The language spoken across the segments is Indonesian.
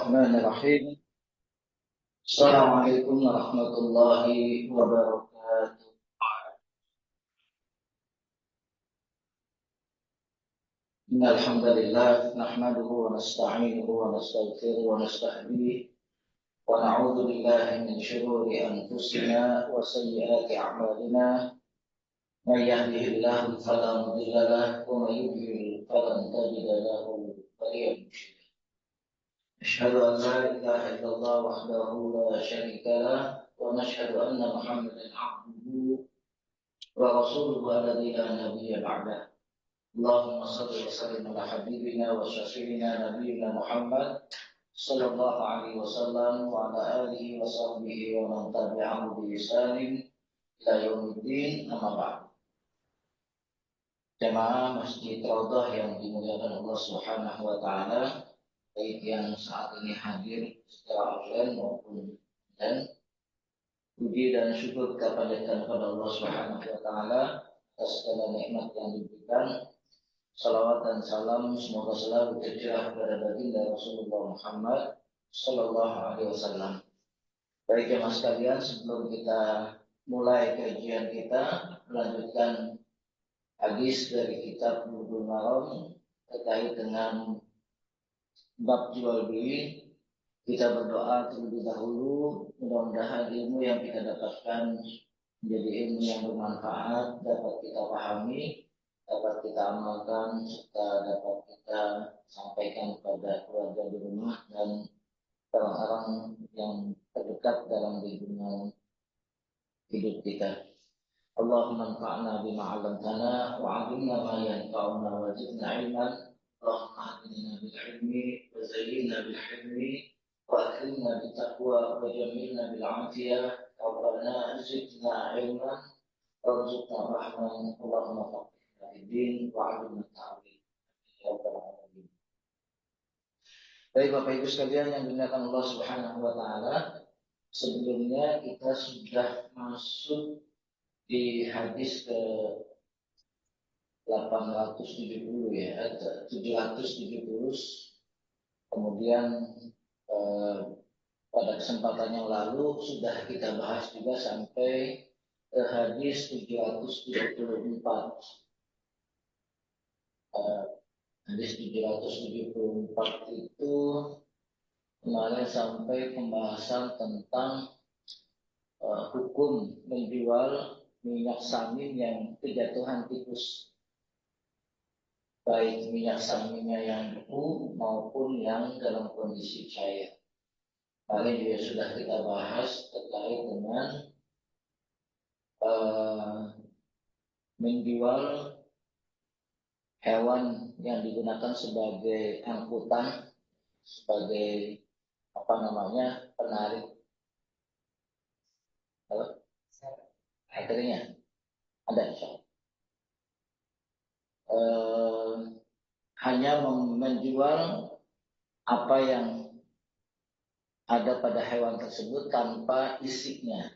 Bismillahirrahmanirrahim. Assalamualaikum warahmatullahi wabarakatuh. Innal hamdalillah nahmaduhu wa nasta'inuhu wa nastaghfiruhu wa nastahdiih wa na'udzu billahi min shururi anfusina wa sayyiati a'malina. May yahdihillahu fala mudilla lahu wa may yudlil falan tajida lahu waliyan mursyida. أشهد أن لا إله إلا الله وحده لا شريك له ونشهد أن محمدا عبده ورسوله الذي لا نبي بعده. اللهم صل وسلم على حبيبنا وشفيعنا نبينا محمد صلى الله عليه وسلم وعلى آله وصحبه ومن تبعه بإحسان إلى يوم الدين. أما بعد. Jemaah Masjid Raudhah yang dimuliakan Allah Subhanahu wa taala, baik yang saat ini hadir secara offline maupun online, puji dan syukur kita panjatkan kepada Allah Subhanahu wa taala atas segala nikmat yang diberikan. Salawat dan salam semoga selalu tercurah kepada baginda Rasulullah Muhammad sallallahu alaihi wasallam. Baik jemaah sekalian, sebelum kita mulai kajian kita, melanjutkan hadis dari kitab Bulughul Maram terkait dengan bab jual beli, kita berdoa terlebih dahulu, mudah-mudahan ilmu yang kita dapatkan menjadi ilmu yang bermanfaat, dapat kita pahami, dapat kita amalkan, serta dapat kita sampaikan kepada keluarga di rumah dan orang-orang yang terdekat dalam lingkungan hidup kita. Allahumma anfa'na bima 'allamtana wa 'allimna ma yanfa'una wa zidna 'ilman. Allahumma ahdina bil 'ilmi wa zayyinna bil hilmi wa akrimna bit taqwa wa jamilna bil 'afiyah. Rabbana zidna 'ilman warzuqna rahman. Allahumma faqihna fid din wa 'allimna ta'wil. Ya rabbal alamin. Baik Bapak Ibu sekalian yang dimuliakan Allah Subhanahu wa taala, sebelumnya kita sudah masuk di hadis ke 870 ya, 770. Kemudian pada kesempatan yang lalu sudah kita bahas juga sampai ke hadis 774. Hadis 774 itu kemarin sampai pembahasan tentang hukum menjual minyak samin yang kejatuhan tikus, baik minyak saminnya yang beku maupun yang dalam kondisi cair. Kali juga sudah kita bahas terkait dengan menjual hewan yang digunakan sebagai angkutan, sebagai penarik akhirnya ada insya hanya menjual apa yang ada pada hewan tersebut tanpa isiknya.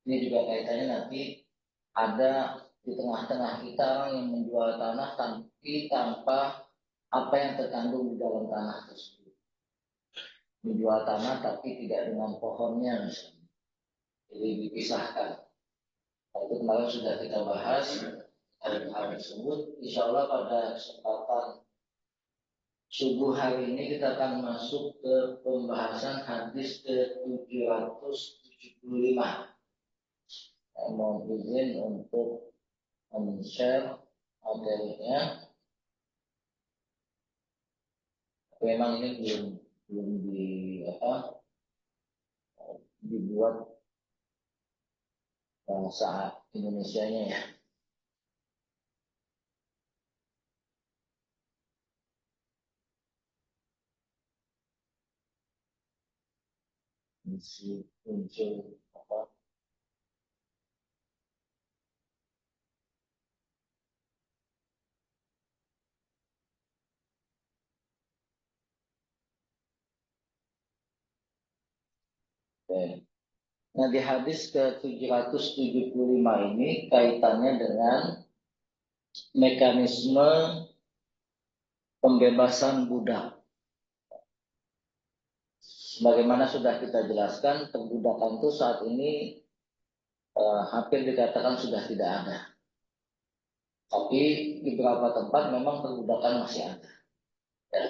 Ini juga kaitannya nanti ada di tengah-tengah kita orang yang menjual tanah tapi tanpa apa yang terkandung di dalam tanah tersebut. Menjual tanah tapi tidak dengan pohonnya misalnya. Jadi dipisahkan. Itu kemarin sudah kita bahas hal tersebut. Insya Allah pada kesempatan subuh hari ini kita akan masuk ke pembahasan hadis ke-775. Mohon izin untuk men-share materinya. Memang ini belum dibuat bahasa Indonesianya ya. Mesti muncul Nah, di hadis ke-775 ini kaitannya dengan mekanisme pembebasan budak. Sebagaimana sudah kita jelaskan, perbudakan itu saat ini hampir dikatakan sudah tidak ada. Tapi di beberapa tempat memang perbudakan masih ada. Ya.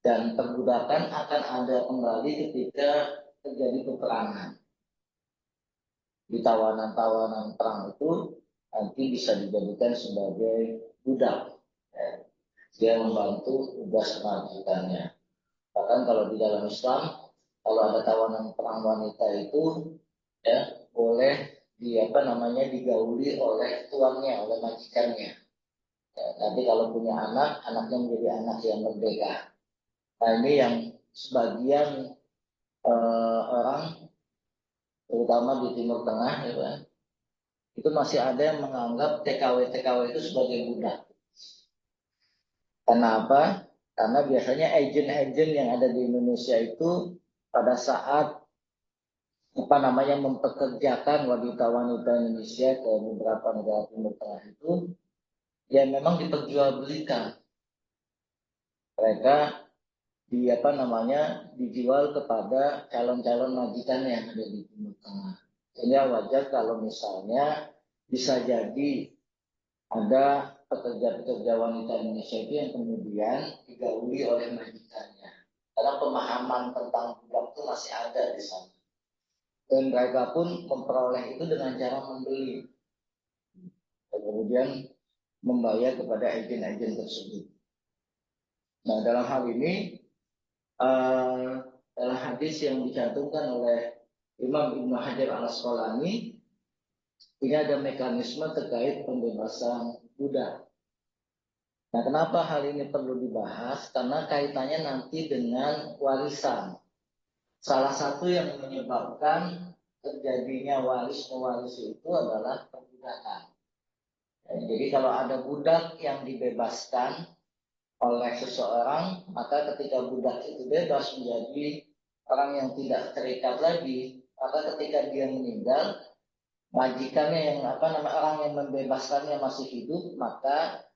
Dan perbudakan akan ada kembali ketika terjadi peperangan. Di tawanan-tawanan perang itu nanti bisa dijadikan sebagai budak. Ya. Dia membantu tugas majikannya. Bahkan kalau di dalam Islam, kalau ada tawanan perang wanita itu, ya boleh digauli oleh tuannya, oleh majikannya. Ya, nanti kalau punya anak, anaknya menjadi anak yang merdeka. Nah ini yang sebagian orang, terutama di Timur Tengah, ya, kan, itu masih ada yang menganggap TKW-TKW itu sebagai budak. Karena apa? Karena biasanya agen-agen yang ada di Indonesia itu pada saat mempekerjakan wanita-wanita Indonesia ke beberapa negara Timur Tengah itu, ya memang diperjualbelikan. Mereka dijual kepada calon-calon majikan yang ada di Timur Tengah. Sehingga wajar kalau misalnya bisa jadi ada pekerja-pekerja wanita Indonesia itu yang kemudian digauli oleh majikannya. Karena pemahaman tentang budak itu masih ada di sana. Dan mereka pun memperoleh itu dengan cara membeli. Dan kemudian membayar kepada agen-agen tersebut. Nah dalam hal ini, dalam hadis yang dicantumkan oleh Imam Ibnu Hajar Al-Asqalani, ini ada mekanisme terkait pembebasan budak. Nah, kenapa hal ini perlu dibahas? Karena kaitannya nanti dengan warisan. Salah satu yang menyebabkan terjadinya waris mewarisi itu adalah perbudakan. Jadi kalau ada budak yang dibebaskan oleh seseorang, maka ketika budak itu bebas menjadi orang yang tidak terikat lagi, maka ketika dia meninggal, majikannya orang yang membebaskannya masih hidup, maka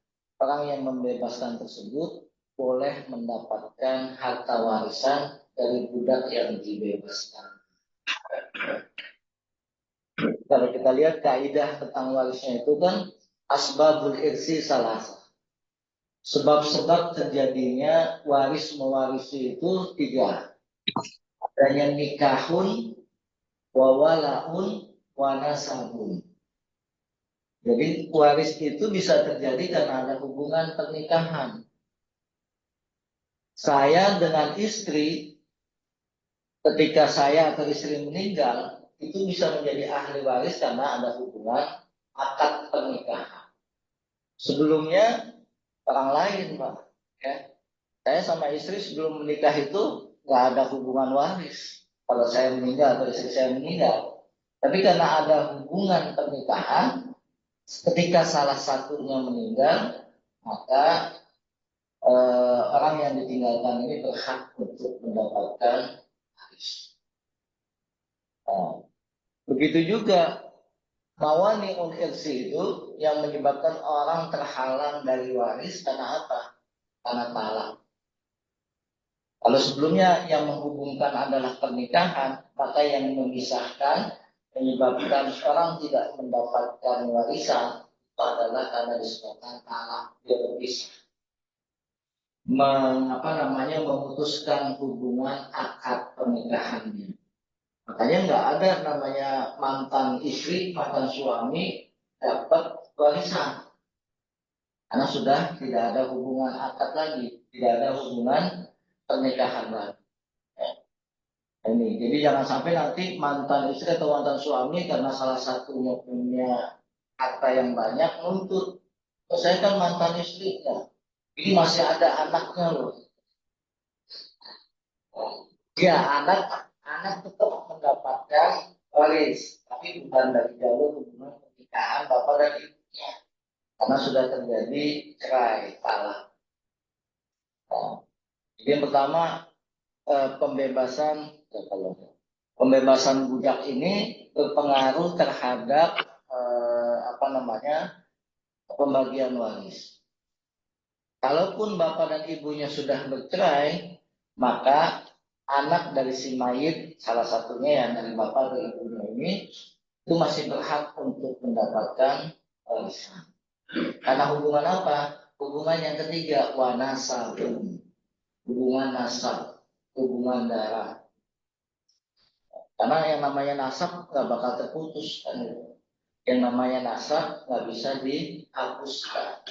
orang yang membebaskan tersebut boleh mendapatkan harta warisan dari budak yang dibebaskan. Kalau kita lihat kaidah tentang warisnya itu kan asbabul irsi salasa. Sebab-sebab terjadinya waris mewarisi itu 3. Adanya nikahun, wawalaun, wanasabun. Jadi waris itu bisa terjadi karena ada hubungan pernikahan. Saya dengan istri, ketika saya atau istri meninggal, itu bisa menjadi ahli waris karena ada hubungan akad pernikahan. Sebelumnya orang lain, Pak. Ya. Saya sama istri sebelum menikah itu nggak ada hubungan waris. Kalau saya meninggal atau istri saya meninggal. Tapi karena ada hubungan pernikahan, ketika salah satunya meninggal, maka orang yang ditinggalkan ini berhak untuk mendapatkan waris. Nah, begitu juga mawani irsi itu yang menyebabkan orang terhalang dari waris karena apa? Karena talak. Kalau sebelumnya yang menghubungkan adalah pernikahan, maka yang memisahkan menyebabkan orang tidak mendapatkan warisan itu adalah karena disebabkan talak, dia berpisah. Memutuskan hubungan akad pernikahannya. Makanya nggak ada namanya mantan istri, mantan suami dapat warisan. Karena sudah tidak ada hubungan akad lagi, tidak ada hubungan pernikahan lagi. Ini, jadi jangan sampai nanti mantan istri atau mantan suami karena salah satunya punya harta yang banyak nuntut. Oh, saya kan mantan istrinya, ini masih ada anaknya loh. Ya, anak tetap mendapatkan waris, tapi bukan dari jalur hubungan pernikahan bapak dan ibunya, karena sudah terjadi cerai, talak. Nah, jadi yang pertama pembebasan pembebasan budak ini berpengaruh terhadap pembagian waris. Kalaupun bapak dan ibunya sudah bercerai, maka anak dari si mayit, salah satunya yang dari bapak atau ibunya ini, itu masih berhak untuk mendapatkan warisan. Karena hubungan apa? Hubungan yang ketiga, wanasabun. Hubungan nasab, hubungan darah. Karena yang namanya nasab nggak bakal terputus kan? Yang namanya nasab nggak bisa dihapuskan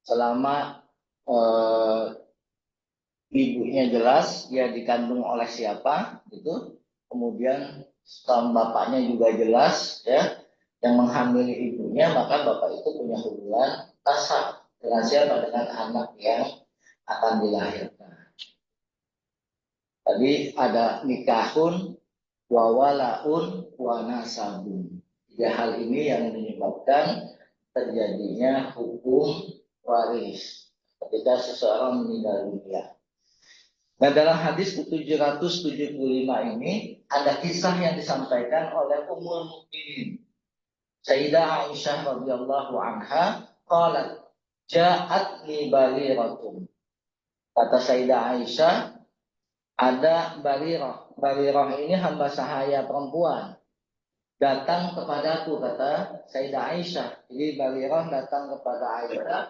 selama eh, ibunya jelas ya dikandung oleh siapa gitu, kemudian bapaknya juga jelas ya yang menghamili ibunya, maka bapak itu punya hubungan nasab dengan siapa, dengan anak yang akan dilahirkan. Tadi ada nikahun, wawalaun, wanasabun. Tiga hal ini yang menyebabkan terjadinya hukum waris ketika seseorang meninggal dunia. Nah, dalam hadis ke-775 ini ada kisah yang disampaikan oleh Ummul Mukminin Sayyidah Aisyah radhiyallahu anha, qalat ja'at li baliratun. Kata Sayyidah Aisyah, ada Barirah. Barirah ini hamba sahaya perempuan. Datang kepadaku, kata Sayyidah Aisyah. Jadi Barirah datang kepada Aisyah.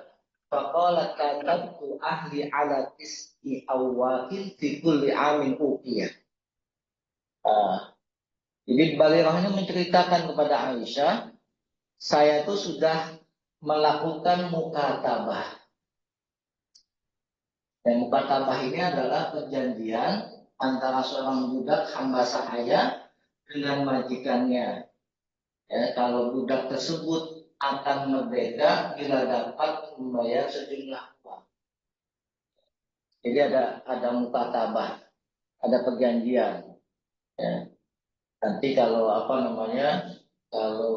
Faqalat katabtu ahli ala tis'i awwakin fi kulli amin uqiyah. Jadi Barirah ini menceritakan kepada Aisyah, saya tuh sudah melakukan mukatabah. Dan mukatabah ini adalah perjanjian antara seorang budak hamba sahaya dengan majikannya. Ya, kalau budak tersebut akan merdeka bila dapat membayar sejumlah uang. Jadi ada mukatabah, ada perjanjian. Ya. Nanti kalau kalau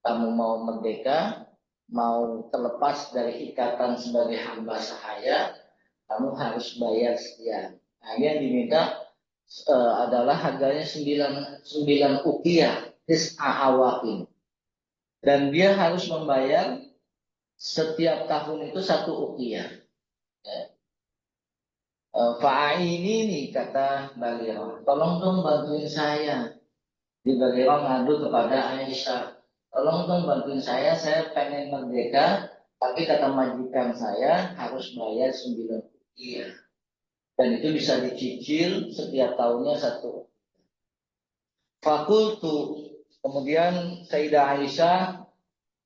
kamu mau merdeka, mau terlepas dari ikatan sebagai hamba sahaya, kamu harus bayar sekian. Nah, ini yang diminta adalah harganya 9 ukiah awakin. Dan dia harus membayar setiap tahun itu 1 ukiah. Fa'aini nih kata Balirah, tolong dong bantuin saya. Di Balirah ngadu kepada Aisyah, tolong dong bantuin saya pengen merdeka, tapi kata majikan saya harus bayar 9 ukiah. Dan itu bisa dicicil setiap tahunnya 1. Fakultu, kemudian Sayyidah Aisyah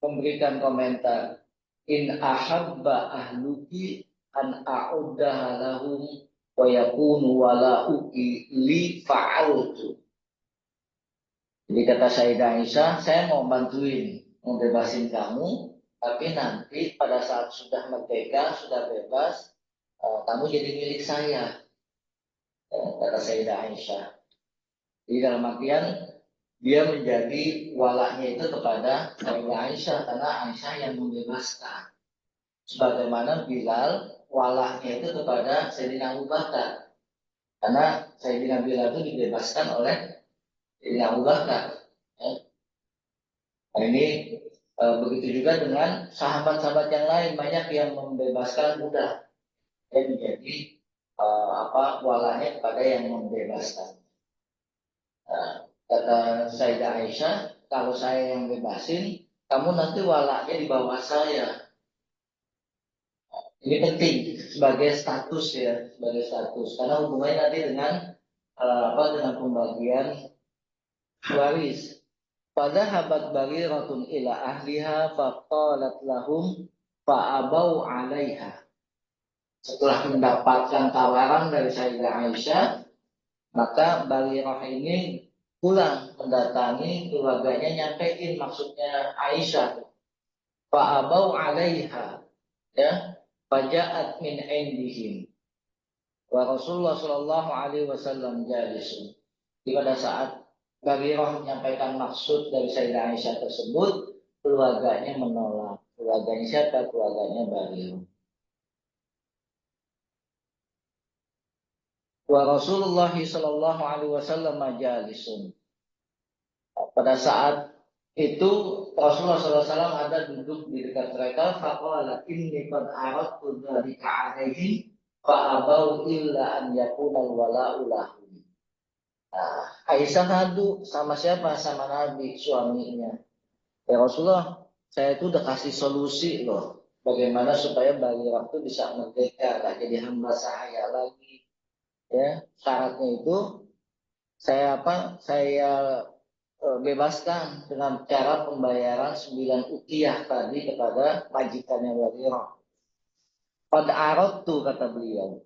memberikan komentar, in ahabba ahluki an a'uddaha lahum wa yakunu wala'uki li fa'altu. Jadi kata Sayyidah Aisyah, saya mau bantuin membebasin kamu, tapi nanti pada saat sudah merdeka, sudah bebas, kamu jadi milik saya, kata Sayyidah Aisyah. Jadi dalam artian dia menjadi walaknya itu kepada Sayyidah Aisyah karena Aisyah yang membebaskan. Sebagaimana Bilal walaknya itu kepada Sayyidina Abu Bakar. Karena Sayyidina Bilal itu dibebaskan oleh Sayyidina Abu Bakar. Ya. Nah, ini begitu juga dengan sahabat-sahabat yang lain, banyak yang membebaskan budak. Dia menjadi walaknya kepada yang membebaskan. Kata Sayyidah Aisyah, kalau saya yang bebasin, kamu nanti walaknya di bawah saya. Ini penting sebagai status ya, sebagai status. Karena hubungannya nanti dengan dengan pembagian waris. Pada habat Bariratun ila ahliha faqalat lahum fa'abau 'alaiha. Setelah mendapatkan tawaran dari Sayyidah Aisyah, maka Barirah ini pulang mendatangi keluarganya, nyampein maksudnya Aisyah. Fa'abau 'alaiha, ya, faja'at min indihim. Wa Rasulullah Shallallahu Alaihi Wasallam jalisun. Di pada saat Barirah menyampaikan maksud dari Sayyidah Aisyah tersebut, keluarganya menolak. Keluarganya siapa? Keluarganya Barirah. Wa Rasulullah Shallallahu Alaihi Wasallam jalisun. Pada saat itu Rasulullah SAW ada duduk di dekat mereka. Faqala inni qad aradtu dzalika alaihi Fa'abau illa an yakunal wala'u lahum. Nah, Aisyah ngadu sama siapa? Sama Nabi, suaminya. Ya Rasulullah, saya itu udah kasih solusi loh. Bagaimana supaya Barira itu bisa merdeka, gak jadi hamba sahaya lagi. Ya, syaratnya itu saya bebaskan dengan cara pembayaran 9 ukiyah tadi kepada majikannya Barira. Pada arot tuh kata beliau.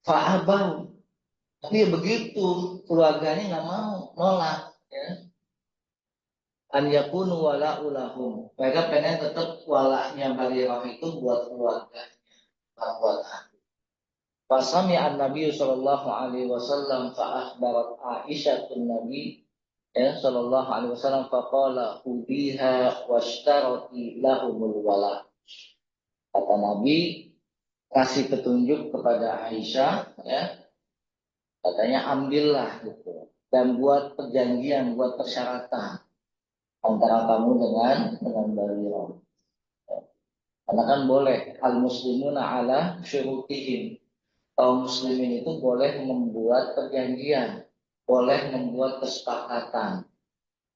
Fa'abau. Tapi ya begitu, keluarganya nggak mau, nolak. Ya. An yakunu wala'u lahum. Mereka pengen tetap walaknya Barira itu buat keluarganya, bukan buat aku. Fasami an Nabi sallallahu alaihi wasallam fa akhbarat Aisyah bin Nabi ya sallallahu alaihi wasallam faqala ubiha washtarati lahumul wala. Kata Nabi kasih petunjuk kepada Aisyah ya, katanya ambillah gitu dan buat perjanjian, buat persyaratan antara kamu dengan Barira. Karena kan boleh al muslimuna ala syurutihim. Kaum muslimin itu boleh membuat perjanjian, boleh membuat kesepakatan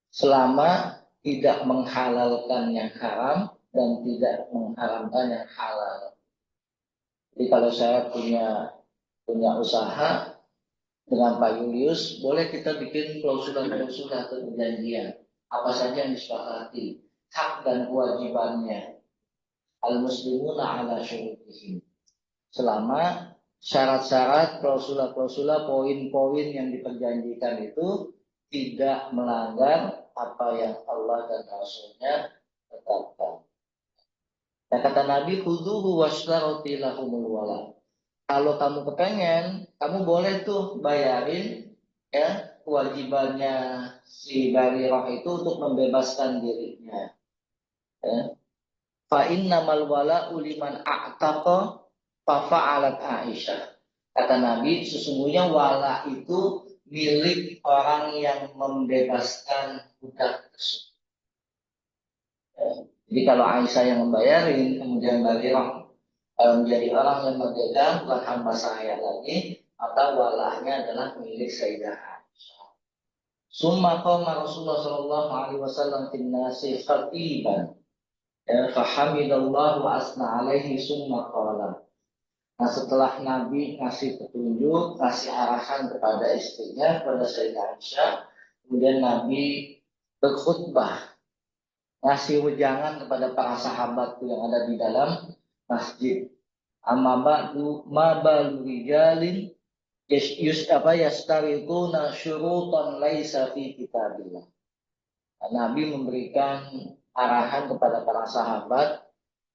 selama tidak menghalalkan yang haram dan tidak mengharamkan yang halal. Jadi kalau saya punya usaha dengan Pak Julius, boleh kita bikin klausul-klausul atau perjanjian. Apa saja yang disepakati, hak dan kewajibannya. Al-muslimuna ala syurutihim. Selama syarat-syarat, klausula-klausula, poin-poin yang diperjanjikan itu tidak melanggar apa yang Allah dan Rasulnya tetapkan. Nah, kata Nabi, khuduhu waslaroti lahumul wala. Kalau kamu kepengen, kamu boleh tuh bayarin ya kewajibannya si Barirah itu untuk membebaskan dirinya. Ya. Fa innamal wala'u liman a'taqa fa fa'alat Aisyah. Kata Nabi, sesungguhnya wala itu milik orang yang membebaskan budak tersebut. Ya. Jadi kalau Aisyah yang membayarin, kemudian Barirah menjadi orang yang merdeka, bukan hamba saya lagi, maka walahnya adalah milik Sayyidah Aisyah. Summa qama Rasulullah sallallahu alaihi wasallam fin nasi khatiban. Ya, fahamidallah wa asna alaihi summa qala. Nah, setelah Nabi ngasih petunjuk, ngasih arahan kepada istrinya, kepada Sayyidah Aisyah, kemudian Nabi berkhutbah, ngasih wejangan kepada para sahabat yang ada di dalam masjid. Amma ba'du ma balu rijalin yastariquna syurutan laisa fi kitabillah. Nabi memberikan arahan kepada para sahabat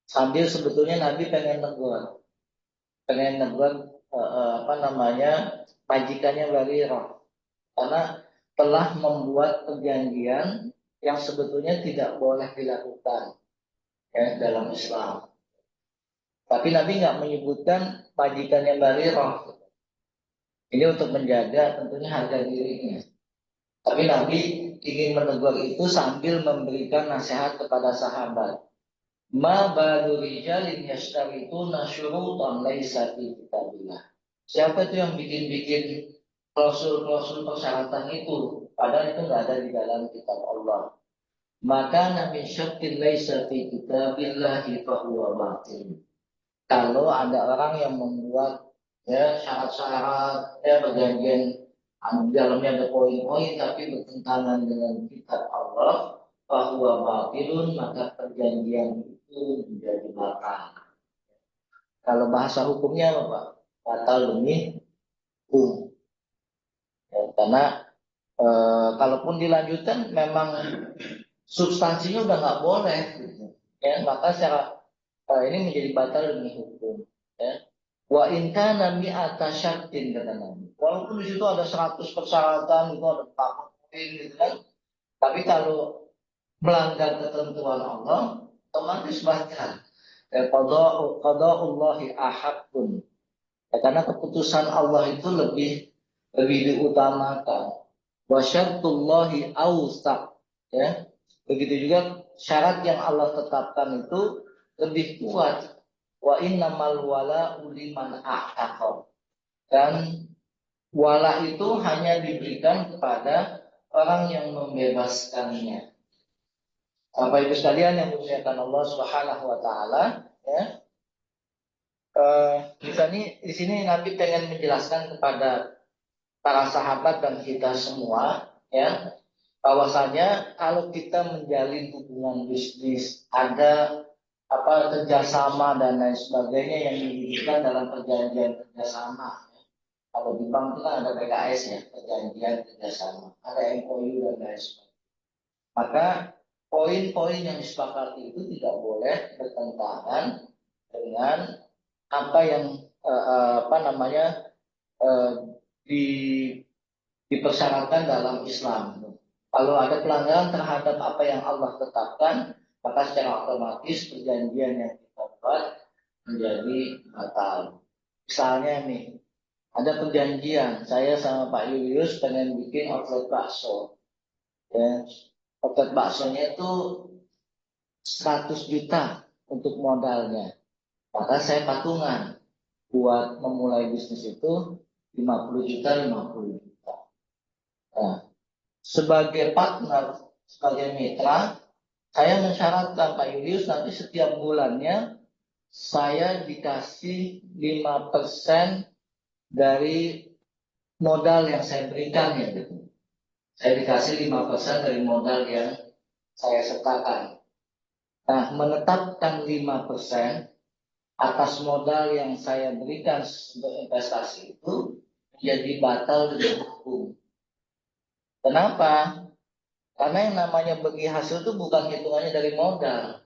sambil sebetulnya Nabi pengen negur majikannya Barirah karena telah membuat perjanjian yang sebetulnya tidak boleh dilakukan ya dalam Islam. Tapi Nabi nggak menyebutkan majikannya Barirah. Ini untuk menjaga tentunya harga dirinya. Tapi Nabi ingin menegur itu sambil memberikan nasihat kepada sahabat. Ma balu rijalin yashtarituna syurutan laisa fi kitabillah. Siapa itu yang bikin-bikin klausul-klausul persyaratan itu padahal itu nggak ada di dalam kitab Allah. Maka Nabi syartin laisa fi kitabillah fa huwa batil. Kalau ada orang yang membuat ya syarat-syarat ya perjanjian di dalamnya ada poin-poin tapi bertentangan dengan kitab Allah, bahwa batilun maka perjanjian itu menjadi batal. Kalau bahasa hukumnya apa Pak? Batal demi hukum. Ya, karena kalaupun dilanjutkan memang substansinya udah nggak boleh, gitu. Ya maka secara ini menjadi batal demi hukum. Ya. Wa in kana mi'ata syartin kata Nabi. Walaupun di situ ada 100 persyaratan, itu ada 4 poin gitu kan. Tapi kalau melanggar ketentuan Allah, otomatis batal. Qada'ullahi ahaqqun. Ya, karena keputusan Allah itu lebih diutamakan. Wa syartullahi awsaq. Ya. Begitu juga syarat yang Allah tetapkan itu lebih kuat. wa innamal wala'u liman a'taqa. Dan wala itu hanya diberikan kepada orang yang membebaskannya. Bapak Ibu sekalian yang dimuliakan Allah Subhanahu wa taala, ya. Di sini Nabi pengen menjelaskan kepada para sahabat dan kita semua, ya, bahwasanya kalau kita menjalin hubungan bisnis, ada kerjasama dan lain sebagainya yang dibutuhkan dalam perjanjian kerjasama. Kalau di bank itu kan ada PKS ya, perjanjian kerjasama, ada MOU dan lain sebagainya. Maka poin-poin yang disepakati itu tidak boleh bertentangan dengan apa yang eh, di, dipersyaratkan dalam Islam. Kalau ada pelanggaran terhadap apa yang Allah tetapkan, maka secara otomatis perjanjian yang kita buat menjadi batal. Misalnya nih, ada perjanjian, saya sama Pak Julius pengen bikin outlet bakso. Ya, outlet baksonya itu 100 juta untuk modalnya. Maka saya patungan buat memulai bisnis itu 50 juta, 50 juta. Nah, sebagai partner, sebagai mitra, saya mensyaratkan Pak Julius nanti setiap bulannya saya dikasih 5% dari modal yang saya berikan ya. Saya dikasih 5% dari modal yang saya sertakan. Nah, menetapkan 5% atas modal yang saya berikan untuk investasi itu menjadi batal demi hukum. Kenapa? Karena yang namanya bagi hasil itu bukan hitungannya dari modal.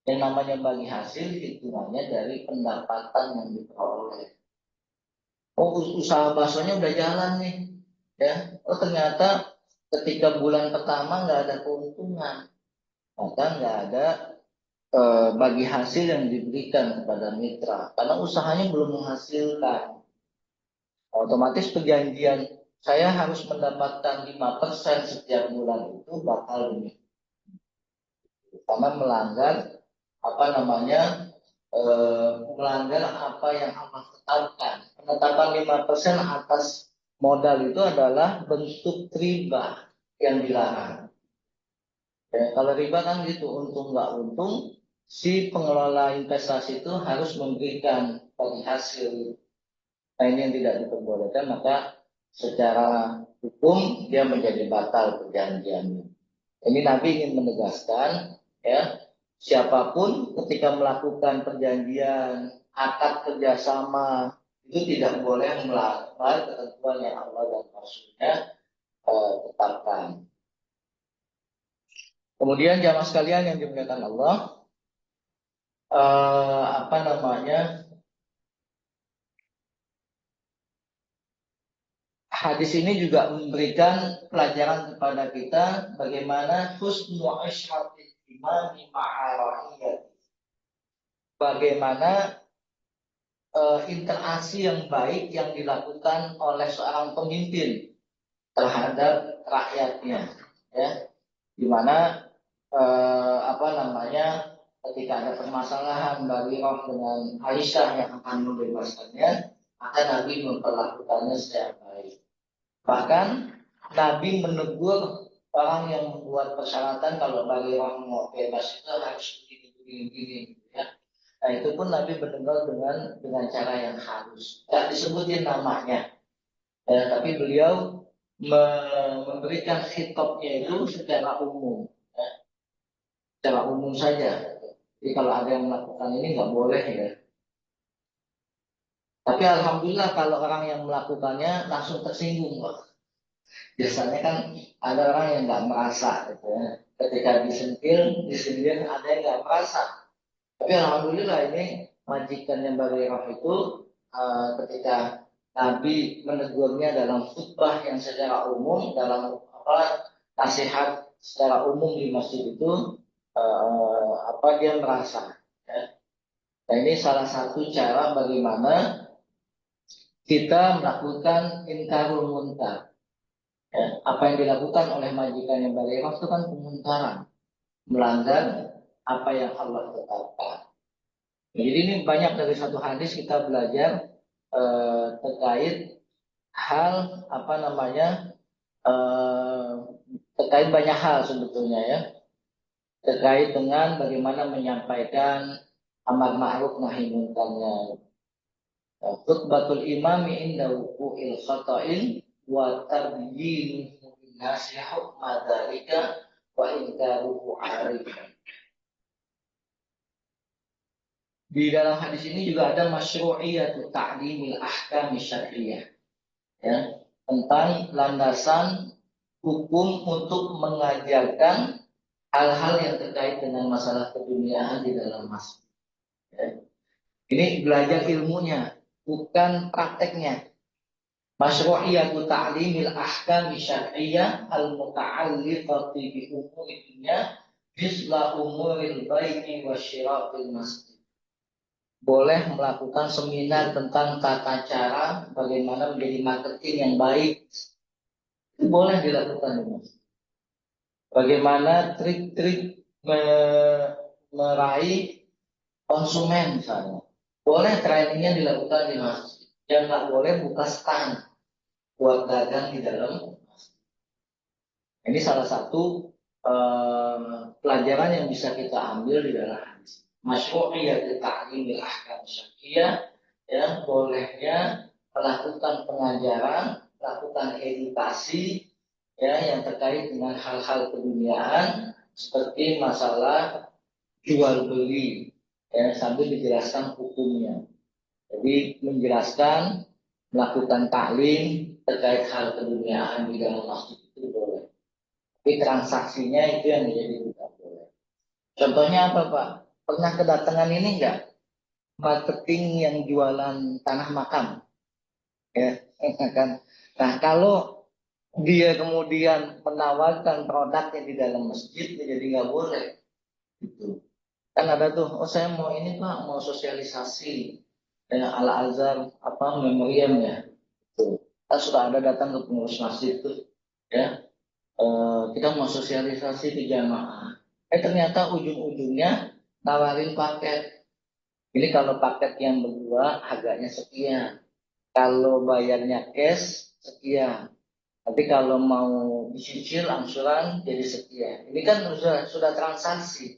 Yang namanya bagi hasil hitungannya dari pendapatan yang diperoleh. Oh, usaha baksonya udah jalan nih, ya. Oh, ternyata ketika bulan pertama nggak ada keuntungan, maka nggak ada bagi hasil yang diberikan kepada mitra, karena usahanya belum menghasilkan. Otomatis perjanjian saya harus mendapatkan 5% setiap bulan itu bakal demi, karena melanggar melanggar apa yang Allah tetapkan. Penetapan 5% atas modal itu adalah bentuk riba yang dilarang. Ya, kalau riba kan gitu, untung nggak untung, si pengelola investasi itu harus memberikan bagi hasil. Nah, ini yang tidak diperbolehkan, maka secara hukum dia menjadi batal perjanjiannya. Ini Nabi ingin menegaskan, ya, siapapun ketika melakukan perjanjian, akad kerjasama itu tidak boleh melanggar ketentuan yang Allah dan Rasulnya tetapkan. Kemudian jamaah sekalian yang dimuliakan Allah, eh, apa namanya hadis ini juga memberikan pelajaran kepada kita bagaimana husnu asyratil imami ma'arahiyah. Bagaimana interaksi yang baik yang dilakukan oleh seorang pemimpin terhadap rakyatnya, ya, di mana ketika ada permasalahan Barirah dengan Aisyah yang akan membebaskannya, maka Nabi memperlakukannya secara baik. Bahkan Nabi menegur orang yang membuat persyaratan kalau Barirah mau bebas itu harus begini, ya. Nah, itu pun Nabi menegur dengan cara yang halus. Tidak disebutin namanya, ya, tapi beliau memberikan khitabnya itu secara umum, ya, secara umum saja. Jadi kalau ada yang melakukan ini nggak boleh ya. Tapi alhamdulillah kalau orang yang melakukannya langsung tersinggung, Pak. Biasanya kan ada orang yang nggak merasa, gitu ya. Ketika disindir ada yang nggak merasa. Tapi alhamdulillah ini majikan yang Barirah itu ketika Nabi menegurnya dalam khutbah yang secara umum, dalam nasihat secara umum di masjid itu, dia merasa. Ya. Nah, ini salah satu cara bagaimana kita melakukan inkarul munkar. Ya. Apa yang dilakukan oleh majikan yang Barirah itu kan pemunkaran, melanggar apa yang Allah tetapkan. Jadi ini banyak dari satu hadis kita belajar terkait hal apa namanya eh, terkait banyak hal sebetulnya ya, terkait dengan bagaimana menyampaikan amar ma'ruf nahi munkarnya. Khutbatul imami inda wuqu'il khata'in wa tabyinuhu linnasi hukma dzalika wa inkaruhu 'alaihim. Di dalam hadis ini juga ada masyru'iyatu ta'limil ahkam syar'iyyah, ya, tentang landasan hukum untuk mengajarkan hal-hal yang terkait dengan masalah keduniaan di dalam masjid. Ya. Ini belajar ilmunya, bukan prakteknya. Masyru'iyatu ta'limil ahkam syar'iyyah al-muta'alliqati bi umuri dunya misla umuril bai'i wasyira'il masjid. Boleh melakukan seminar tentang tata cara bagaimana menjadi marketing yang baik. Itu boleh dilakukan. Bagaimana trik-trik meraih konsumen misalnya. Boleh trainingnya dilakukan di masjid. Yang nggak boleh buka stand buat dagang di dalam. Ini salah satu pelajaran yang bisa kita ambil di dalam hadis. Masyru'iyat ta'limil ahkam syar'iyyah, ya, bolehnya melakukan pengajaran, melakukan edukasi ya yang terkait dengan hal-hal keduniaan seperti masalah jual beli, ya, sambil dijelaskan hukumnya. Jadi menjelaskan, melakukan taklim terkait hal keduniaan di dalam masjid itu boleh. Tapi transaksinya itu yang menjadi tidak boleh. Contohnya apa Pak? Pernah kedatangan ini enggak? Marketing yang jualan tanah makam. Ya, kan. Nah kalau dia kemudian menawarkan produknya di dalam masjid, jadi nggak boleh. Gitu. Kan ada tuh, oh saya mau ini Pak, mau sosialisasi Al-Azhar apa memoriam ya. Tuh. Kan sudah ada datang ke pengurus masjid tuh, ya. Kita mau sosialisasi di jamaah. Ternyata ujung-ujungnya nawarin paket. Ini kalau paket yang berdua harganya sekian. Kalau bayarnya cash sekian. Tapi kalau mau dicicil angsuran jadi sekian. Ini kan sudah transaksi,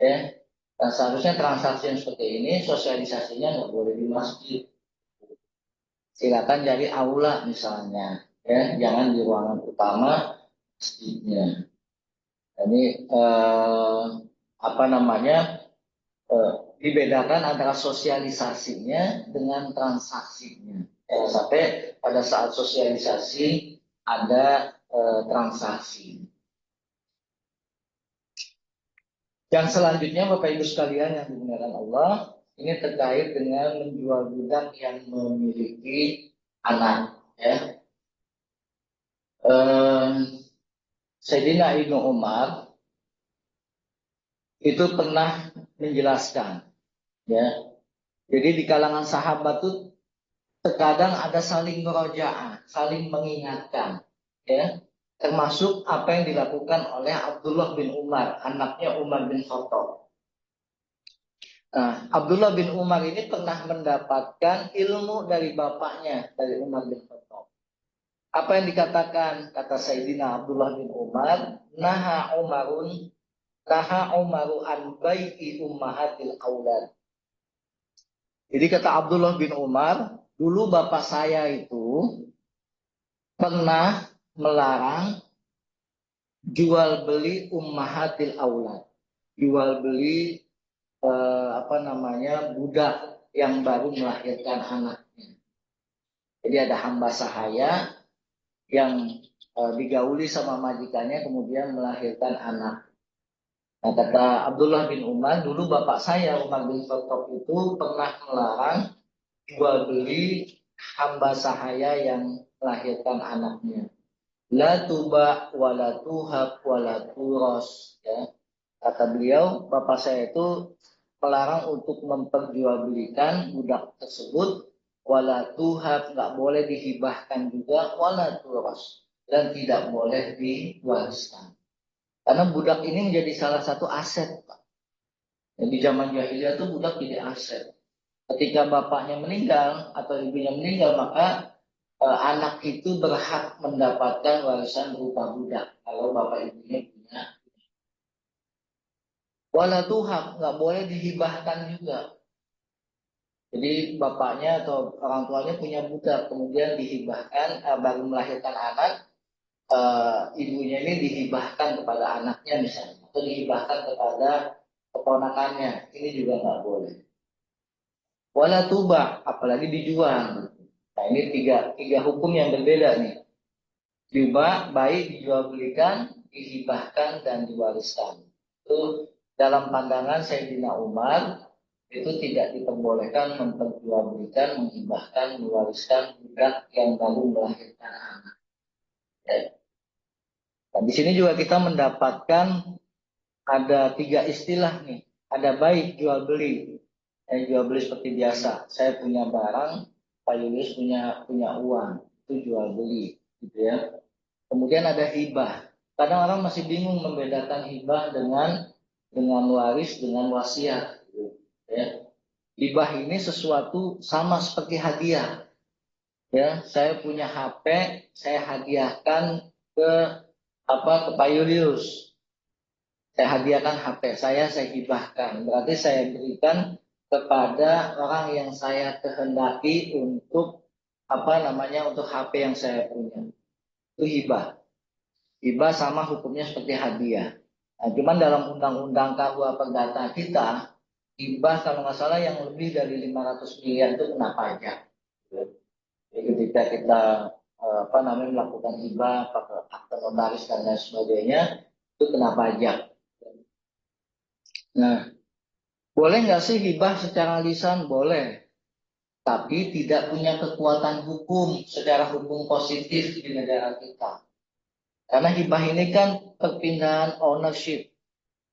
ya. Dan seharusnya transaksi yang seperti ini sosialisasinya nggak boleh di masjid. Silakan cari aula misalnya, ya, jangan di ruangan utama masjidnya. Ini apa namanya dibedakan antara sosialisasinya dengan transaksinya. Sampai pada saat sosialisasi ada transaksi. Yang selanjutnya Bapak Ibu sekalian yang dimuliakan Allah, ini terkait dengan menjual budak yang memiliki anak. Ya. Sayyidina Ibnu Umar itu pernah menjelaskan, ya. Jadi di kalangan sahabat itu terkadang ada saling merojaah, saling mengingatkan, ya. Termasuk apa yang dilakukan oleh Abdullah bin Umar, anaknya Umar bin Khattab. Nah, Abdullah bin Umar ini pernah mendapatkan ilmu dari bapaknya, dari Umar bin Khattab. Apa yang dikatakan? Kata Sayyidina Abdullah bin Umar, Naha Umaru an baiti ummahatil aulad. Jadi kata Abdullah bin Umar, dulu bapak saya itu pernah melarang jual beli ummahatil aulad. Jual beli apa namanya budak yang baru melahirkan anaknya. Jadi ada hamba sahaya yang digauli sama majikannya kemudian melahirkan anak. Nah, kata Abdullah bin Umar, dulu bapak saya Umar bin Khattab itu pernah melarang jual beli hamba sahaya yang melahirkan anaknya. La tuba wa la tuhab wa la turos. Ya. Kata beliau, bapak saya itu melarang untuk memperjualbelikan budak tersebut. Wala tuhab, nggak boleh dihibahkan juga. Wala turos, dan tidak boleh diwariskan. Karena budak ini menjadi salah satu aset, Pak. Di zaman jahiliyah itu budak jadi aset. Ketika bapaknya meninggal atau ibunya meninggal, maka anak itu berhak mendapatkan warisan berupa budak kalau bapak ibunya punya. Wala tuhak, nggak boleh dihibahkan juga. Jadi bapaknya atau orang tuanya punya budak, kemudian dihibahkan, baru melahirkan anak, ibunya ini dihibahkan kepada anaknya misalnya, atau dihibahkan kepada keponakannya, ini juga nggak boleh. Wala tubah, apalagi dijual. Nah ini tiga hukum yang berbeda nih. Juga baik dijual belikan, dihibahkan dan diwariskan. Itu dalam pandangan Sayyidina Umar itu tidak diperbolehkan memperjualbelikan, menghibahkan, mewariskan budak yang baru melahirkan anak. Ya. Dan di sini juga kita mendapatkan ada tiga istilah nih. Ada baik jual beli, jual beli seperti biasa. Saya punya barang, Pak Yulius punya uang, itu jual beli, gitu ya. Kemudian ada hibah. Kadang orang masih bingung membedakan hibah dengan waris dengan wasiat. Gitu, ya. Hibah ini sesuatu sama seperti hadiah. Ya, saya punya HP, saya hadiahkan ke ke Pak Yulius. Saya hadiahkan HP saya hibahkan. Berarti saya berikan kepada orang yang saya kehendaki untuk untuk HP yang saya punya. Itu hibah. Hibah sama hukumnya seperti hadiah. Nah, cuman dalam undang-undang KUA Perdata kita, hibah kalau nggak salah yang lebih dari 500 miliar itu kena pajak. Jadi ketika kita melakukan hibah, pakai akte notaris dan lain sebagainya, itu kena pajak. Nah, boleh nggak sih hibah secara lisan? Boleh. Tapi tidak punya kekuatan hukum secara hukum positif di negara kita. Karena hibah ini kan perpindahan ownership,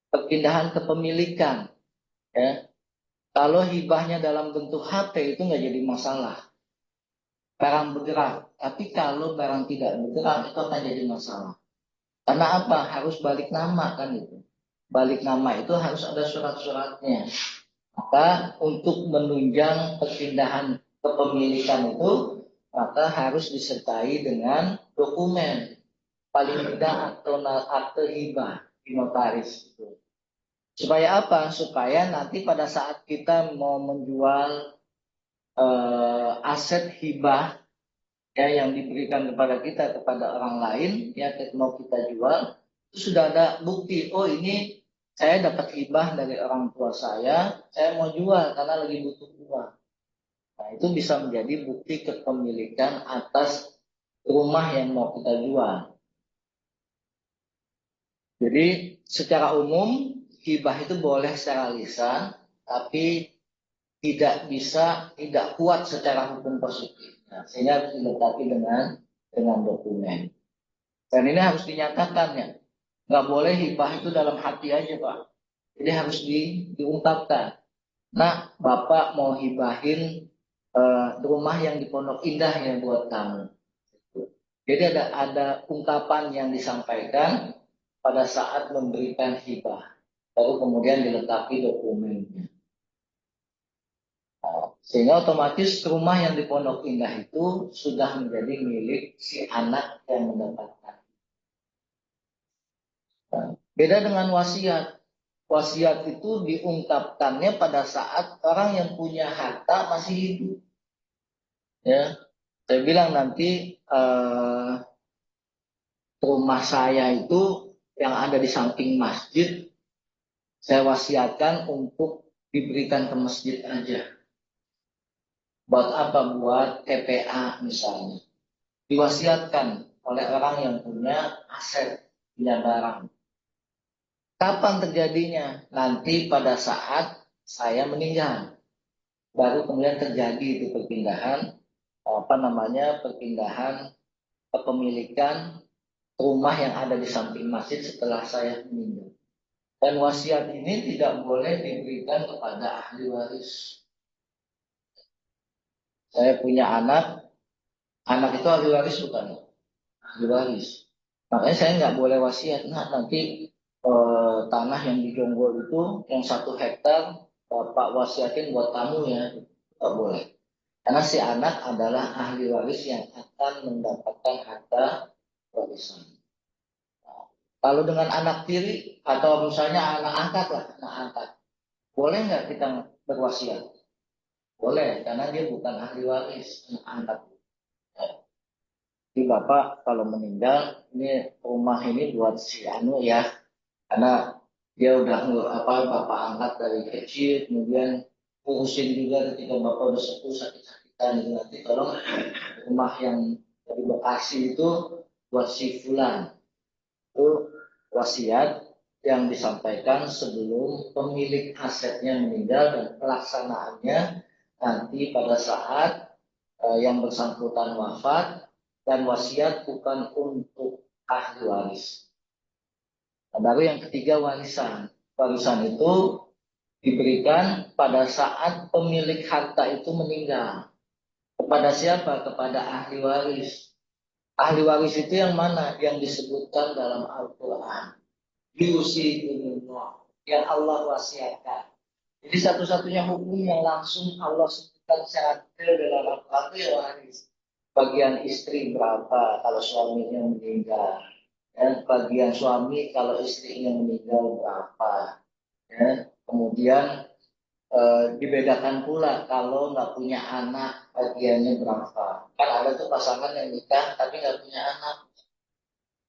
perpindahan kepemilikan. Ya. Kalau hibahnya dalam bentuk HP itu nggak jadi masalah. Barang bergerak. Tapi kalau barang tidak bergerak itu akan jadi masalah. Karena apa? Harus balik nama kan itu. Balik nama itu harus ada surat-suratnya. Maka untuk menunjang perpindahan kepemilikan itu, maka harus disertai dengan dokumen. Paling tidak akte hibah di notaris. Supaya apa? Supaya nanti pada saat kita mau menjual aset hibah ya yang diberikan kepada kita kepada orang lain ya mau kita jual itu sudah ada bukti, oh ini saya dapat hibah dari orang tua saya mau jual karena lagi butuh uang. Nah itu bisa menjadi bukti kepemilikan atas rumah yang mau kita jual. Jadi secara umum hibah itu boleh secara lisan tapi tidak kuat secara hukum positif. Nah, sehingga harus dilengkapi dengan dokumen. Dan ini harus dinyatakan ya. Nggak boleh hibah itu dalam hati aja Pak. Jadi harus diungkapkan. Nah, Bapak mau hibahin rumah yang di Pondok Indah ya buat kamu. Jadi ada ungkapan yang disampaikan pada saat memberikan hibah. Baru kemudian dilengkapi dokumennya. Sehingga otomatis rumah yang di Pondok Indah itu sudah menjadi milik si anak yang mendapatkan. Beda dengan wasiat. Wasiat itu diungkapkannya pada saat orang yang punya harta masih hidup. Ya, saya bilang nanti rumah saya itu yang ada di samping masjid, saya wasiatkan untuk diberikan ke masjid aja. Buat apa? Buat TPA misalnya. Diwasiatkan oleh orang yang punya aset, punya barang. Kapan terjadinya? Nanti pada saat saya meninggal. Baru kemudian terjadi itu perpindahan perpindahan kepemilikan rumah yang ada di samping masjid setelah saya meninggal. Dan wasiat ini tidak boleh diberikan kepada ahli waris. Saya punya anak itu ahli waris bukan? Ahli waris. Makanya saya nggak boleh wasiat. Nah nanti tanah yang di Jonggol itu yang 1 hektar Bapak wasiatin buat kamu ya, nggak boleh. Karena si anak adalah ahli waris yang akan mendapatkan harta warisan. Kalau dengan anak tiri atau misalnya anak angkat lah, anak angkat, boleh nggak kita berwasiat? Boleh, karena dia bukan ahli waris, anak angkat. Jadi bapak kalau meninggal, ini rumah ini buat si anu ya, karena dia udah bapak angkat dari kecil, kemudian urusin juga ketika bapak udah sepuh sakit-sakitan gitu. Nanti tolong rumah yang dari Bekasi itu buat si Fulan, itu wasiat yang disampaikan sebelum pemilik asetnya meninggal, dan pelaksanaannya nanti pada saat yang bersangkutan wafat, dan wasiat bukan untuk ahli waris. Nah, baru yang ketiga warisan. Warisan itu diberikan pada saat pemilik harta itu meninggal. Kepada siapa? Kepada ahli waris. Ahli waris itu yang mana? Yang disebutkan dalam Al-Quran. Yusikumullah. Yang Allah wasiatkan. Jadi satu-satunya hukum yang langsung Allah sebutkan secara detail dalam Al-Quran itu ya waris. Bagian istri berapa kalau suaminya meninggal. Dan bagian suami kalau istrinya meninggal berapa. Ya. Kemudian dibedakan pula kalau nggak punya anak bagiannya berapa. Kan ada tuh pasangan yang nikah tapi nggak punya anak.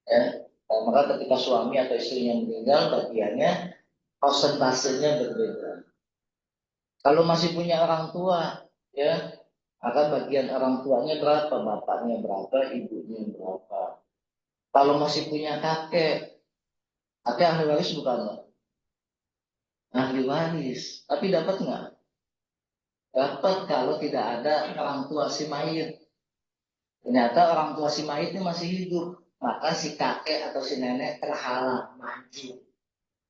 Ya. Nah, maka ketika suami atau istrinya meninggal bagiannya persentasenya berbeda. Kalau masih punya orang tua, ya, maka bagian orang tuanya berapa, bapaknya berapa, ibunya berapa. Kalau masih punya kakek ahli waris bukan ahli waris, tapi dapat nggak? Dapat kalau tidak ada orang tua si mayit. Ternyata orang tua si mayit ini masih hidup, maka si kakek atau si nenek terhalang maju.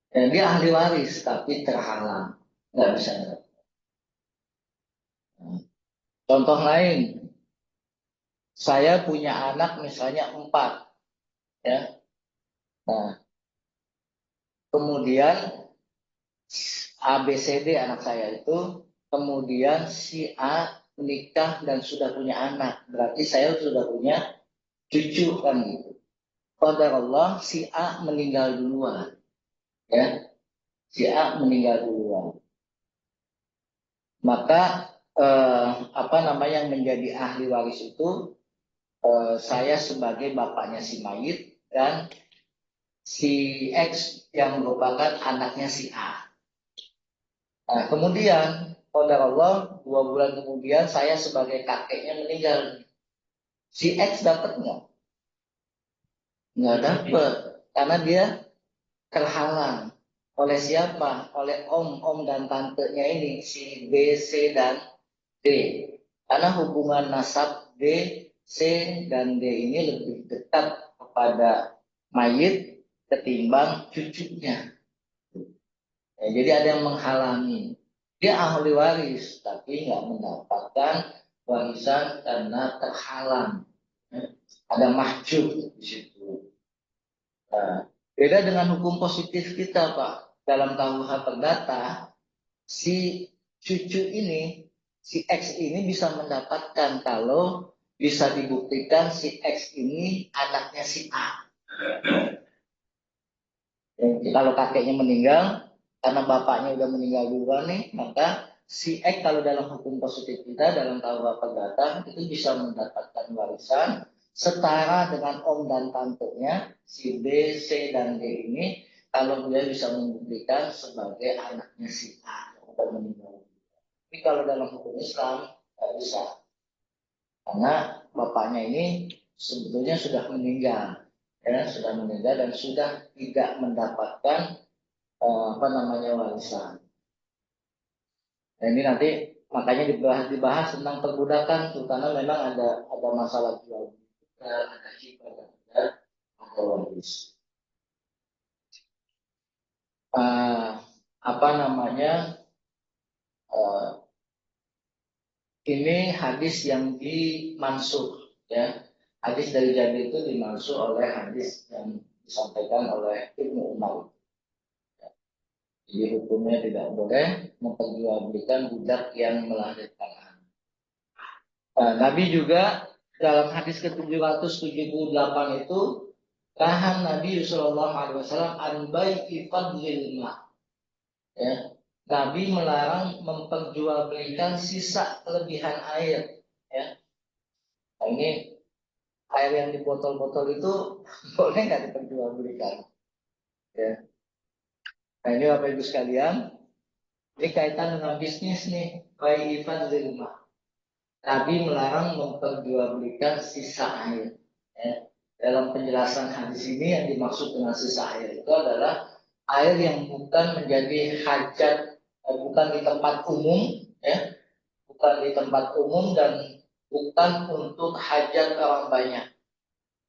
Dan dia ahli waris, tapi terhalang, nggak bisa. Contoh lain, saya punya anak misalnya 4, ya. Nah, kemudian ABCD anak saya itu, kemudian si A menikah dan sudah punya anak, berarti saya sudah punya cucu kan gitu. Qadarullah si A meninggal duluan, ya, si A meninggal duluan. Maka yang menjadi ahli waris itu saya sebagai bapaknya si mayit dan si X yang merupakan anaknya si A. Nah, kemudian qadarullah 2 bulan kemudian saya sebagai kakeknya meninggal. Si X dapat nggak? Nggak dapat, karena dia terhalang oleh siapa? Oleh om dan tantenya ini, si B, C, dan D. Karena hubungan nasab B, C, dan D ini lebih dekat kepada mayit ketimbang cucunya. Ya, jadi ada yang menghalangi. Dia ahli waris, tapi nggak mendapatkan warisan karena terhalang. Ya, ada mahjub di situ. Nah, beda dengan hukum positif kita, Pak. Dalam KUH Perdata, si cucu ini, si X ini bisa mendapatkan kalau bisa dibuktikan si X ini anaknya si A. Kalau kakeknya meninggal, karena bapaknya udah meninggal duluan nih, maka si X kalau dalam hukum positif kita, dalam KUH Perdata, itu bisa mendapatkan warisan setara dengan om dan tantenya, si B, C, dan D ini, kalau dia bisa membuktikan sebagai anaknya si A yang udah meninggal. Tapi kalau dalam hukum Islam, nggak bisa. Karena bapaknya ini sebetulnya sudah meninggal. Ya, sudah meninggal dan sudah tidak mendapatkan warisan. Nah, ini nanti makanya dibahas tentang perbudakan tuh, karena memang ada masalah jual ada hibah, ada waris. Uh, apa namanya uh, ini hadis yang dimansuh, ya, hadis dari Jabir itu dimansuh oleh hadis yang disampaikan oleh Ibnu Umar. Jadi hukumnya tidak boleh memperjualbelikan budak yang melahirkan anak. Nabi juga dalam hadis ke-778 itu tahan Nabi Shallallahu Alaihi Wasallam an bai'i fadlil ma. Ya. Nabi melarang memperjualbelikan sisa kelebihan air. Ya. Nah, ini air yang di botol-botol itu boleh nggak diperjualbelikan? Ya. Nah ini Bapak Ibu sekalian, ini kaitan dengan bisnis nih, bai'i fadlil ma. Nabi melarang memperjualbelikan sisa air. Ya. Dalam penjelasan hadis ini yang dimaksud dengan sisa air itu adalah air yang bukan menjadi hajat, bukan di tempat umum, ya, bukan di tempat umum dan bukan untuk hajat orang banyak.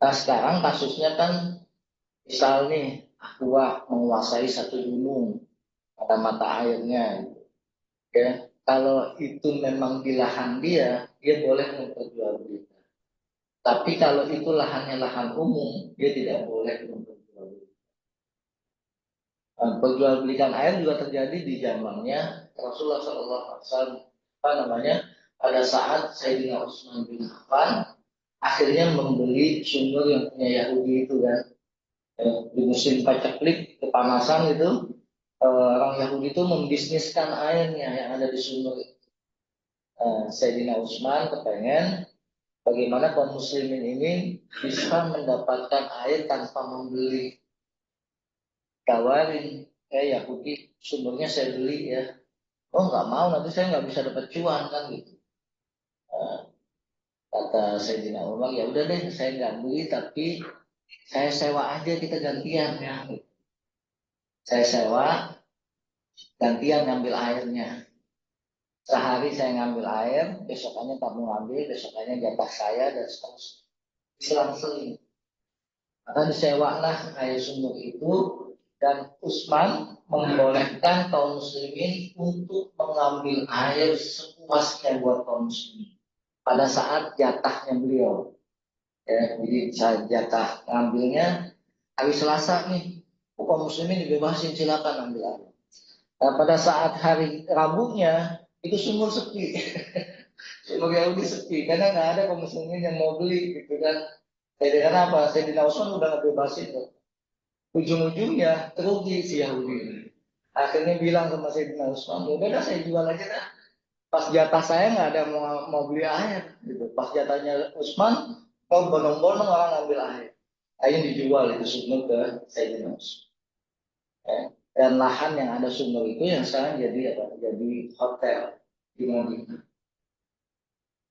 Nah sekarang kasusnya kan, misal nih, Aqua menguasai satu gunung, ada mata airnya, ya. Kalau itu memang di lahan dia, dia boleh memperjualbelikan. Tapi kalau itu lahannya lahan umum, dia tidak boleh memperjualbelikan. Perjualbelikan air juga terjadi di zamannya Rasulullah SAW. Apa namanya? Pada saat Sayyidina Utsman bin Affan akhirnya membeli sumur yang punya Yahudi itu kan. Di musim paceklik kepanasan itu, orang Yahudi itu membisniskan airnya yang ada di sumur itu. Sayyidina Utsman kepengen bagaimana kaum muslimin ini bisa mendapatkan air tanpa membeli. Tawarin, Yahudi, sumbernya saya beli ya. Oh nggak mau, nanti saya nggak bisa dapat cuan kan gitu. Eh, Kata Sayyidina Umar, ya udah deh saya nggak beli tapi saya sewa aja, kita gantian ya. Saya sewa, gantian ngambil airnya. Sehari saya ngambil air, besokannya kamu ngambil, besokannya jatah saya dan seterusnya. Selang-seling. Maka disewalah air sumur itu dan Utsman membolehkan kaum muslimin untuk mengambil air sepuasnya buat kaum muslimin pada saat jatahnya beliau. Ya, jadi saat jatah ngambilnya hari Selasa nih, kaum muslimin dibebasin silakan ambil air. Nah, pada saat hari Rabunya itu sumur sepi, sumur Yahudi sepi karena nggak ada kaum muslimin yang mau beli gitu kan. Jadi kenapa? Sayyidina Utsman udah ngebebasin tuh. Ujung-ujungnya terugi si Yahudi ini. Akhirnya bilang sama Sayyidina Utsman, ya udah saya jual aja dah. Pas jatah saya nggak ada mau beli air, gitu. Pas jatahnya Utsman, mau bondong-bondong orang ngambil air. Akhirnya dijual itu sumber ke Sayyidina Utsman. Ya. Dan lahan yang ada sumber itu yang sekarang jadi apa? Jadi hotel di Madinah.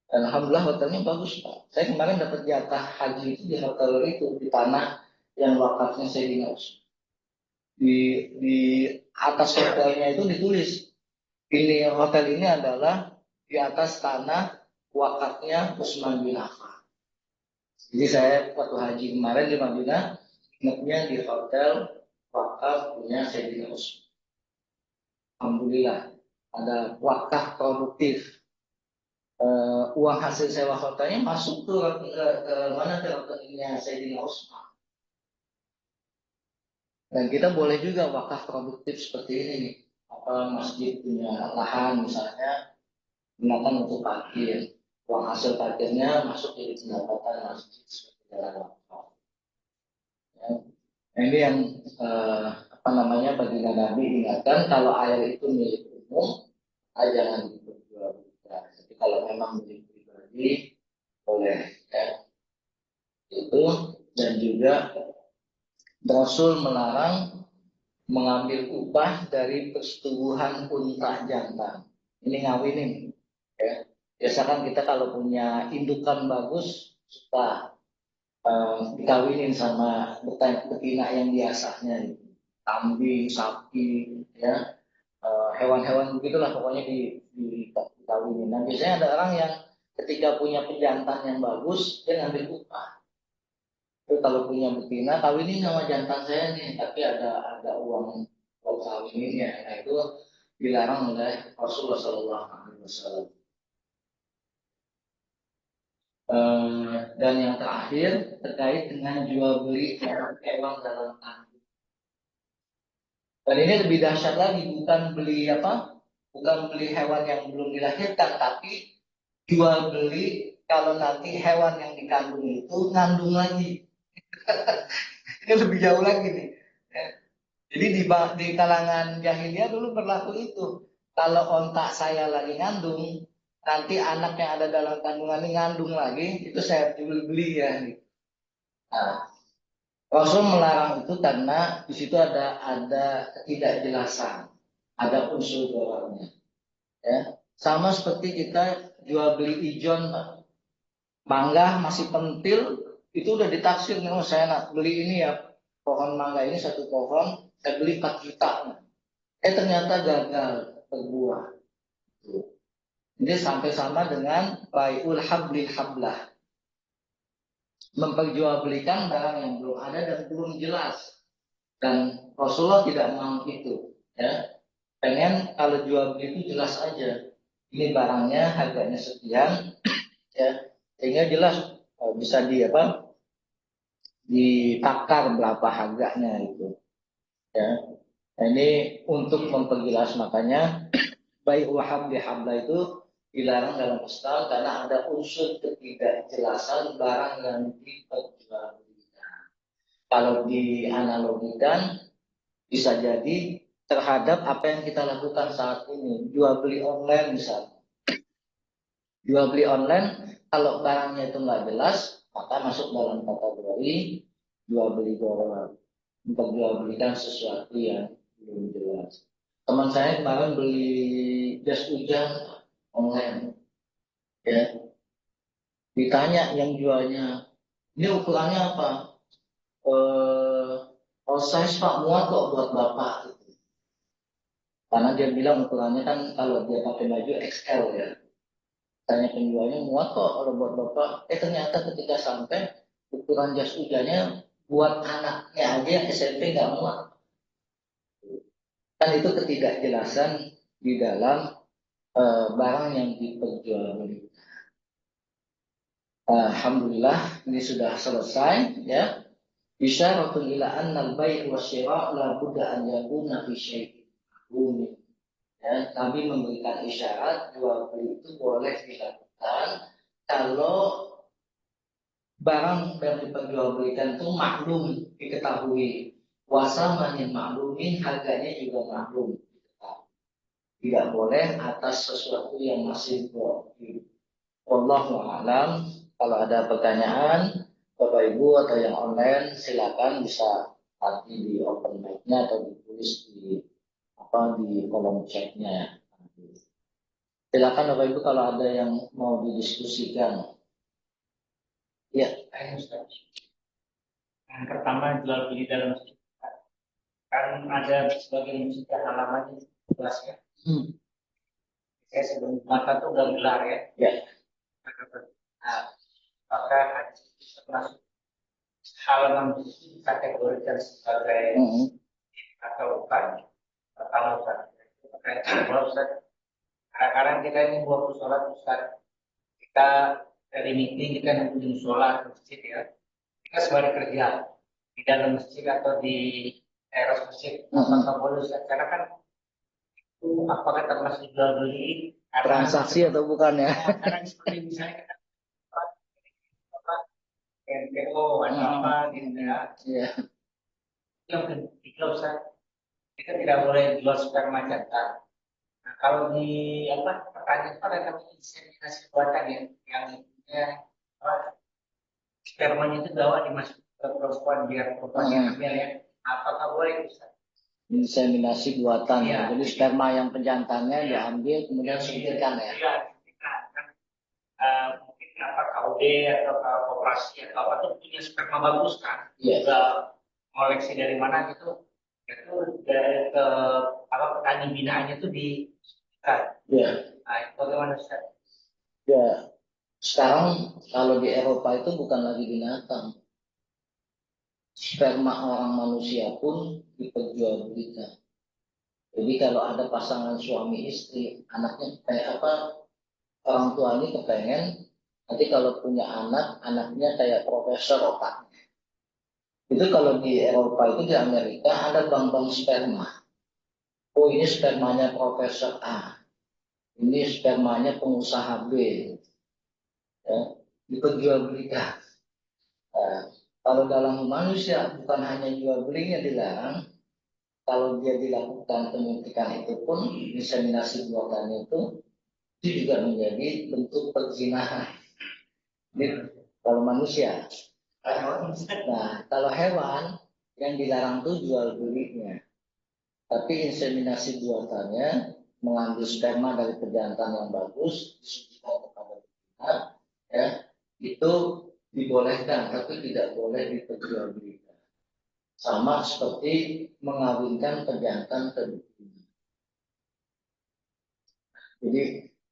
Dan alhamdulillah hotelnya bagus Pak. Saya kemarin dapat jatah haji itu di hotel itu di tanah yang wakafnya Sayyidina Utsman. Di atas hotelnya itu ditulis ini hotel ini adalah di atas tanah wakafnya Utsman bin Affan. Jadi saya waktu haji kemarin di Madinah ingatnya di hotel wakaf punya Sayyidina Utsman. Alhamdulillah ada wakaf produktif. Uang hasil sewa hotelnya masuk ke mana ke rekeningnya Sayyidina Utsman. Dan kita boleh juga wakaf produktif seperti ini nih. Apa masjid punya lahan misalnya gunakan untuk parkir. Uang hasil parkirnya masuk jadi pendapatan masjid seperti jalan wakaf. Ya. Nah, ini yang apa namanya baginda Nabi ingatkan kalau air itu milik umum, jangan diperjualbelikan. Tapi kalau memang milik pribadi boleh. Ya. Itu dan juga Rasul melarang mengambil upah dari persetubuhan unta jantan. Ini ngawinin. Ya. Biasa kan kita kalau punya indukan bagus suka dikawinin sama betina yang biasanya, kambing, sapi, ya hewan-hewan begitulah pokoknya dikawinin. Nah biasanya ada orang yang ketika punya pejantan yang bagus dia ngambil upah. Itu kalau punya betina kawinin sama jantan saya nih, tapi ada uang buat kawininnya. Nah itu dilarang oleh Rasulullah SAW. Dan yang terakhir terkait dengan jual beli hewan dalam tanduk. Dan ini lebih dahsyat lagi, bukan beli hewan yang belum dilahirkan, tapi jual beli kalau nanti hewan yang dikandung itu ngandung lagi. Ini lebih jauh lagi nih. Ya. Jadi di kalangan jahiliyah dulu berlaku itu. Kalau ontak saya lagi ngandung, nanti anak yang ada dalam kandungan ini ngandung lagi, itu saya jual beli ya. Nah, Rasul melarang itu karena di situ ada ketidakjelasan, ada unsur dorongnya. Ya. Sama seperti kita jual beli ijon, mangga masih pentil, itu udah ditaksir nih, oh saya nak beli ini ya, pohon mangga ini satu pohon, saya beli 4 juta. Ternyata gagal berbuah. Jadi sampai sama dengan bai'ul hablil hablah. Memperjualbelikan barang yang belum ada dan belum jelas. Dan Rasulullah tidak mau itu. Ya. Pengen kalau jual beli itu jelas aja. Ini barangnya harganya sekian, ya, sehingga jelas bisa ditakar berapa harganya itu. Ya. Nah, ini untuk memperjelas, makanya bai'ul habli habla itu dilarang dalam Islam karena ada unsur ketidakjelasan barang yang diperjualbelikan. Kalau dianalogikan bisa jadi terhadap apa yang kita lakukan saat ini, jual beli online misalnya. Jual beli online, kalau barangnya itu nggak jelas, maka masuk dalam kategori jual beli bohong, memperjualbelikan sesuatu yang belum jelas. Teman saya kemarin beli jas hujan online, ya, ditanya yang jualnya, ini ukurannya apa? All size Pak, muat kok buat bapak. Karena dia bilang ukurannya kan kalau dia pakai baju XL ya. Tanya penjualnya, muat kok kalau buat bapak. Ternyata ketika sampai ukuran jas hujannya buat anaknya aja yang SMP nggak muat. Kan itu ketidakjelasan di dalam barang yang diperjualbelikan. Alhamdulillah ini sudah selesai ya. Isyaratun ila anna al-bai' wa syira' la budda an yakuna fi syai'in. Ya, Nabi memberikan isyarat jual beli itu boleh dilakukan kalau barang yang diperjualbelikan itu maklum, diketahui. Wasamanin maklumin, harganya juga maklum. Tidak boleh atas sesuatu yang masih goib. Wallahu a'lam. Kalau ada pertanyaan Bapak Ibu atau yang online, silakan bisa nanti di open mic-nya atau ditulis di kolom chat-nya. Silakan Bapak Ibu kalau ada yang mau didiskusikan. Ya, yang pertama jual beli dalam masjid. Kan ada sebagian masjid halamannya jelas ya. Saya sebelum mata tuh udah gelar ya. Ya. Nah, maka haji termasuk halaman masjid dikategorikan sebagai atau bukan atau bukan. Kalau Ustaz, kadang-kadang kita ini buat sholat Ustaz, kita dari meeting kita nungguin sholat masjid ya. Kita sebagai kerja di dalam masjid atau di teras masjid, apakah boleh Ustaz? Karena kan itu apakah termasuk jual beli transaksi atau bukan ya? Karena seperti misalnya NPO atau apa gitu ya. Iya. Yang ketiga Ustaz, kita tidak boleh jual sperma jantan. Nah, kalau di pertanyaan itu ada namanya inseminasi buatan ya, yang spermanya itu bawa dimasuk ke perempuan biar perempuannya hamil ya. Apakah boleh Ustaz? Inseminasi buatan ya. Jadi sperma yang pejantannya diambil kemudian suntikan ya. Iya, kan mungkin KUD atau koperasi atau apa tuh punya sperma bagus kan? Iya. Koleksi dari mana gitu? Itu dari ke petani binaannya itu di Iya. Nah, itu bagaimana Ustaz? Ya, sekarang kalau di Eropa itu bukan lagi binatang. Sperma orang manusia pun diperjualbelikan. Jadi kalau ada pasangan suami istri, anaknya kayak apa, orang tua ini kepengen nanti kalau punya anak, anaknya kayak profesor otaknya. Itu kalau di Eropa itu di Amerika ada bank-bank sperma. oh ini spermanya Profesor A, ini spermanya pengusaha B, ya, diperjualbelikan. Nah, kalau dalam manusia bukan hanya jual belinya dilarang, kalau dia dilakukan penyuntikan itu pun inseminasi buatannya itu juga menjadi bentuk perzinahan. Ini kalau manusia. Nah, kalau hewan yang dilarang itu jual belinya, tapi inseminasi buatannya mengambil sperma dari pejantan yang bagus disuntikan kepada betina, ya itu dibolehkan, tapi tidak boleh diperjualbelikan. Sama seperti mengawinkan pejantan ke betina. Jadi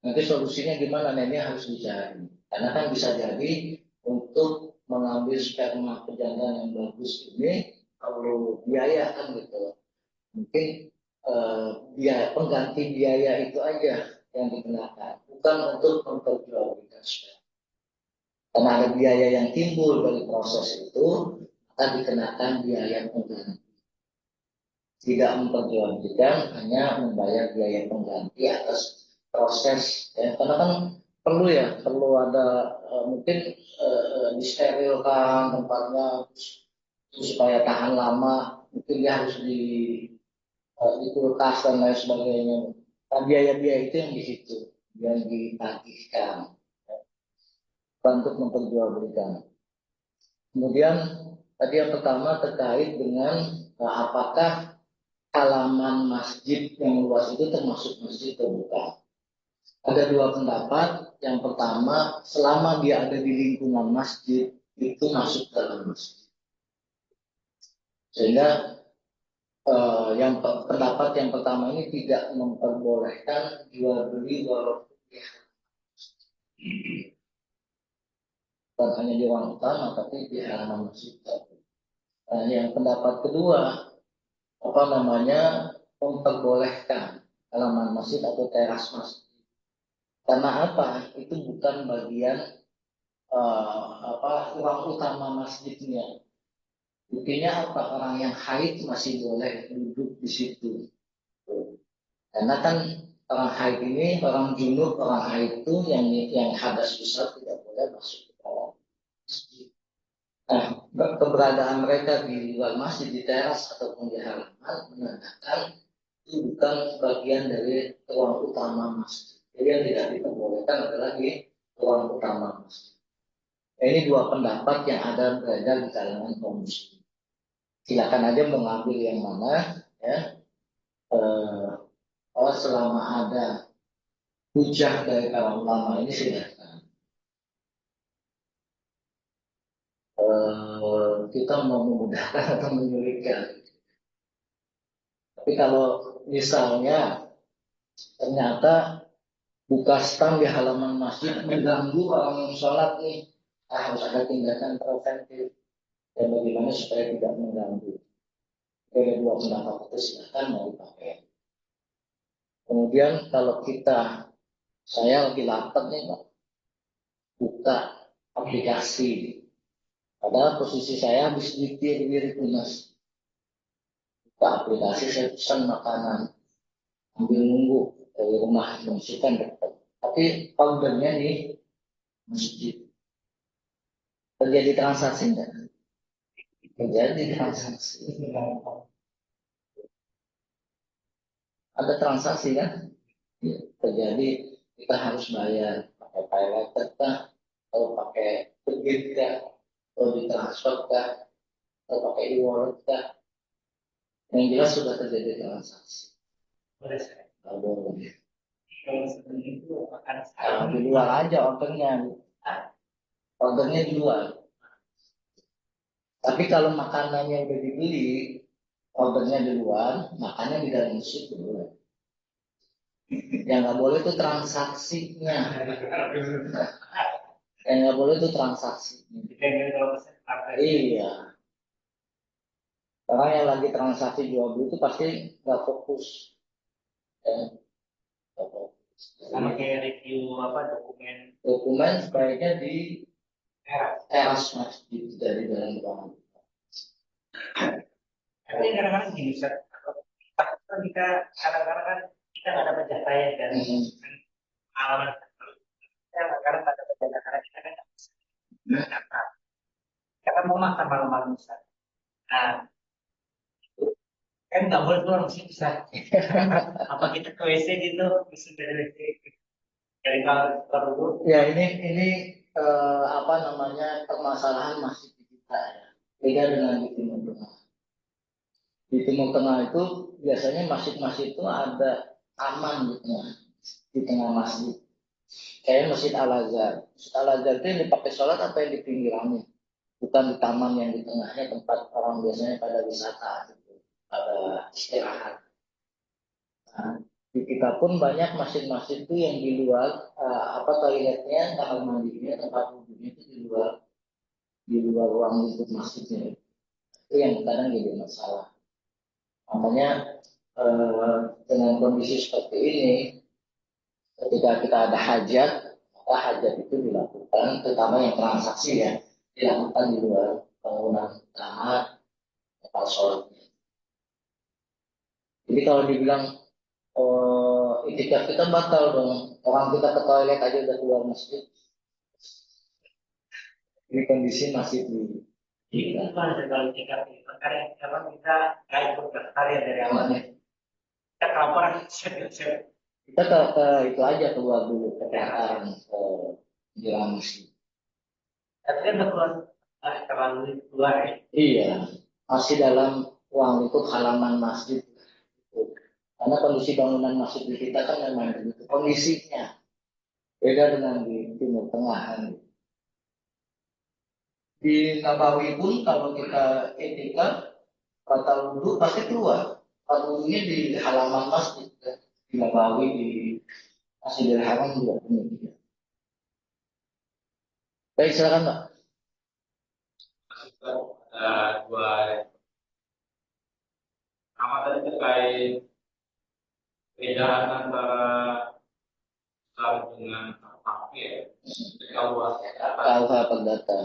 nanti solusinya gimana? Nah, ini harus dicari. Karena kan bisa jadi untuk mengambil sperma pejantan yang bagus ini perlu biaya kan gitu. Mungkin biaya pengganti biaya itu aja yang dikenakan, bukan untuk memperjualbelikan sperma. Karena ada biaya yang timbul dari proses itu, akan dikenakan biaya pengganti. Tidak memperjualbelikan, hanya membayar biaya pengganti atas proses. Ya, karena kan perlu ada mungkin disterilkan tempatnya supaya tahan lama. Mungkin dia harus di kulkas dan lain sebagainya. Nah, biaya-biaya itu yang di situ yang ditagihkan untuk memperjualbelikan. Kemudian tadi yang pertama terkait dengan apakah halaman masjid yang luas itu termasuk masjid atau bukan. Ada dua pendapat. Yang pertama, selama dia ada di lingkungan masjid, itu masuk dalam masjid. Sehingga pendapat yang pertama ini tidak memperbolehkan jual beli walaupun bukan hanya di ruang utama, tapi di halaman masjid. Nah, yang pendapat kedua, memperbolehkan halaman masjid atau teras masjid. Karena apa? Itu bukan bagian ruang utama masjidnya. Buktinya apa? Orang yang haid masih boleh duduk di situ. Karena kan orang haid ini, orang junub, orang haid itu yang hadas besar tidak boleh masuk ke dalam masjid. Nah, keberadaan mereka di luar masjid, di teras ataupun di halaman menandakan itu bukan bagian dari ruang utama masjid. Jadi yang tidak diperbolehkan adalah di ruang utama masjid. Ini dua pendapat yang ada beredar di kalangan kaum muslim. Silakan aja mengambil yang mana, ya. Selama ada hujah dari para ulama ini silakan. Kita mau memudahkan atau menyulitkan. Tapi kalau misalnya ternyata buka stand di halaman masjid mengganggu orang yang sholat nih, harus ada tindakan preventif. Dan bagaimana supaya tidak mengganggu. Ada dua pendapat itu silakan mau dipakai. Kemudian kalau saya lagi lapar nih Pak, buka aplikasi. Padahal posisi saya habis wirid lunas. Buka aplikasi, saya pesan makanan. Ambil nunggu dari rumah, masukkan dekat. Tapi ordernya di masjid. Terjadi transaksi enggak? Terjadi transaksi. Ada transaksi kan? Ya, terjadi kita harus bayar pakai paylater kah, atau pakai debit kah, atau ditransfer kah, atau pakai e-wallet kah. Yang jelas sudah terjadi transaksi. Boleh saya? Boleh. Kalau seperti itu akan Di luar aja ordernya. Ordernya di luar. Tapi kalau makanannya udah dibeli, ordernya di luar, makannya di dalam masjid boleh. Yang nggak boleh itu transaksinya. Yang nggak boleh itu transaksinya. Iya. Orang yang lagi transaksi jual beli itu pasti nggak fokus. Ya. Sama kayak review dokumen. Dokumen sebaiknya di teras masjid dari dalam ruangan. Tapi kadang-kadang gini, Kan kita kadang-kadang kan kita nggak dapat jatah ya dari pengalaman. Kita kadang-kadang nggak dapat jatah karena kita kan nggak bisa jatah. Kita kan mau makan malam-malam misalnya. Nah, kan nggak boleh keluar mesti bisa. Apa kita ke WC gitu, bisa dari WC. Dari kalau dulu. Ya ini apa namanya permasalahan masjid di kita ya. Beda dengan di Timur Tengah. Di Timur Tengah itu biasanya masjid-masjid itu ada taman gitu ya, di tengah masjid. Kayak Masjid Al-Azhar. Masjid Al-Azhar itu yang dipakai sholat apa yang di pinggirannya? Bukan di taman yang di tengahnya tempat orang biasanya pada wisata gitu, pada istirahat. Nah, di kita pun banyak masjid-masjid itu yang di luar apa toiletnya, kamar mandinya, tempat wudhunya itu di luar ruang lingkup masjidnya. Itu yang kadang jadi masalah. Makanya dengan kondisi seperti ini, ketika kita ada hajat, maka hajat itu dilakukan, terutama yang transaksi ya, dilakukan di luar bangunan utama tempat sholat. Jadi kalau dibilang itikaf kita batal dong, orang kita ke toilet aja udah keluar masjid. Ini kondisi masih di Jadi itu kan kalau tingkat itu karena kalau kita nggak ikut daftar ya dari awalnya. Kita kelaparan, kita ke itu aja keluar dulu ke PHR ke jalan masjid. tapi kan betul nggak terlalu keluar ya. Iya, masih dalam ruang lingkup halaman masjid. Karena kondisi bangunan masjid di kita kan memang begitu kondisinya. Beda dengan di Timur Tengah. Di Nabawi pun kalau kita etika batal wudhu pasti keluar. Batal wudhunya di halaman masjid. Di Nabawi, di Masjidil Haram juga demikian. Baik, silakan Pak. Dua nama tadi terkait perbedaan antara Islam dengan kafir, KUH Perdata.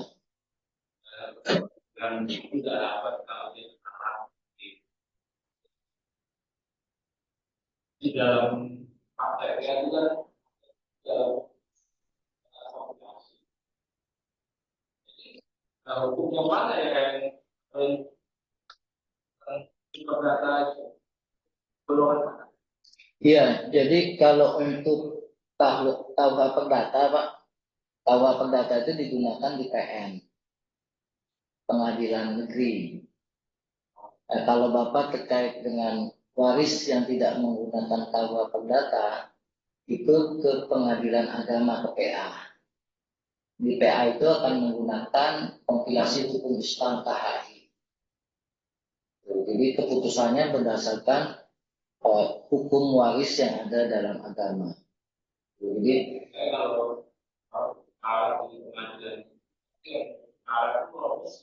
dan itu tidak dapat kalau dia di dalam prakteknya juga dalam hukum yang mana ya yang perdata itu golongan mana? Iya, jadi kalau untuk KUH Perdata Pak, KUH Perdata itu digunakan di PN, Pengadilan Negeri. Kalau Bapak terkait dengan waris yang tidak menggunakan KUH Perdata, itu ke Pengadilan Agama ke PA. Di PA itu akan menggunakan kompilasi hukum Islam KHI. Jadi keputusannya berdasarkan hukum waris yang ada dalam agama. Jadi Kalau alat di pengadilan alat itu harus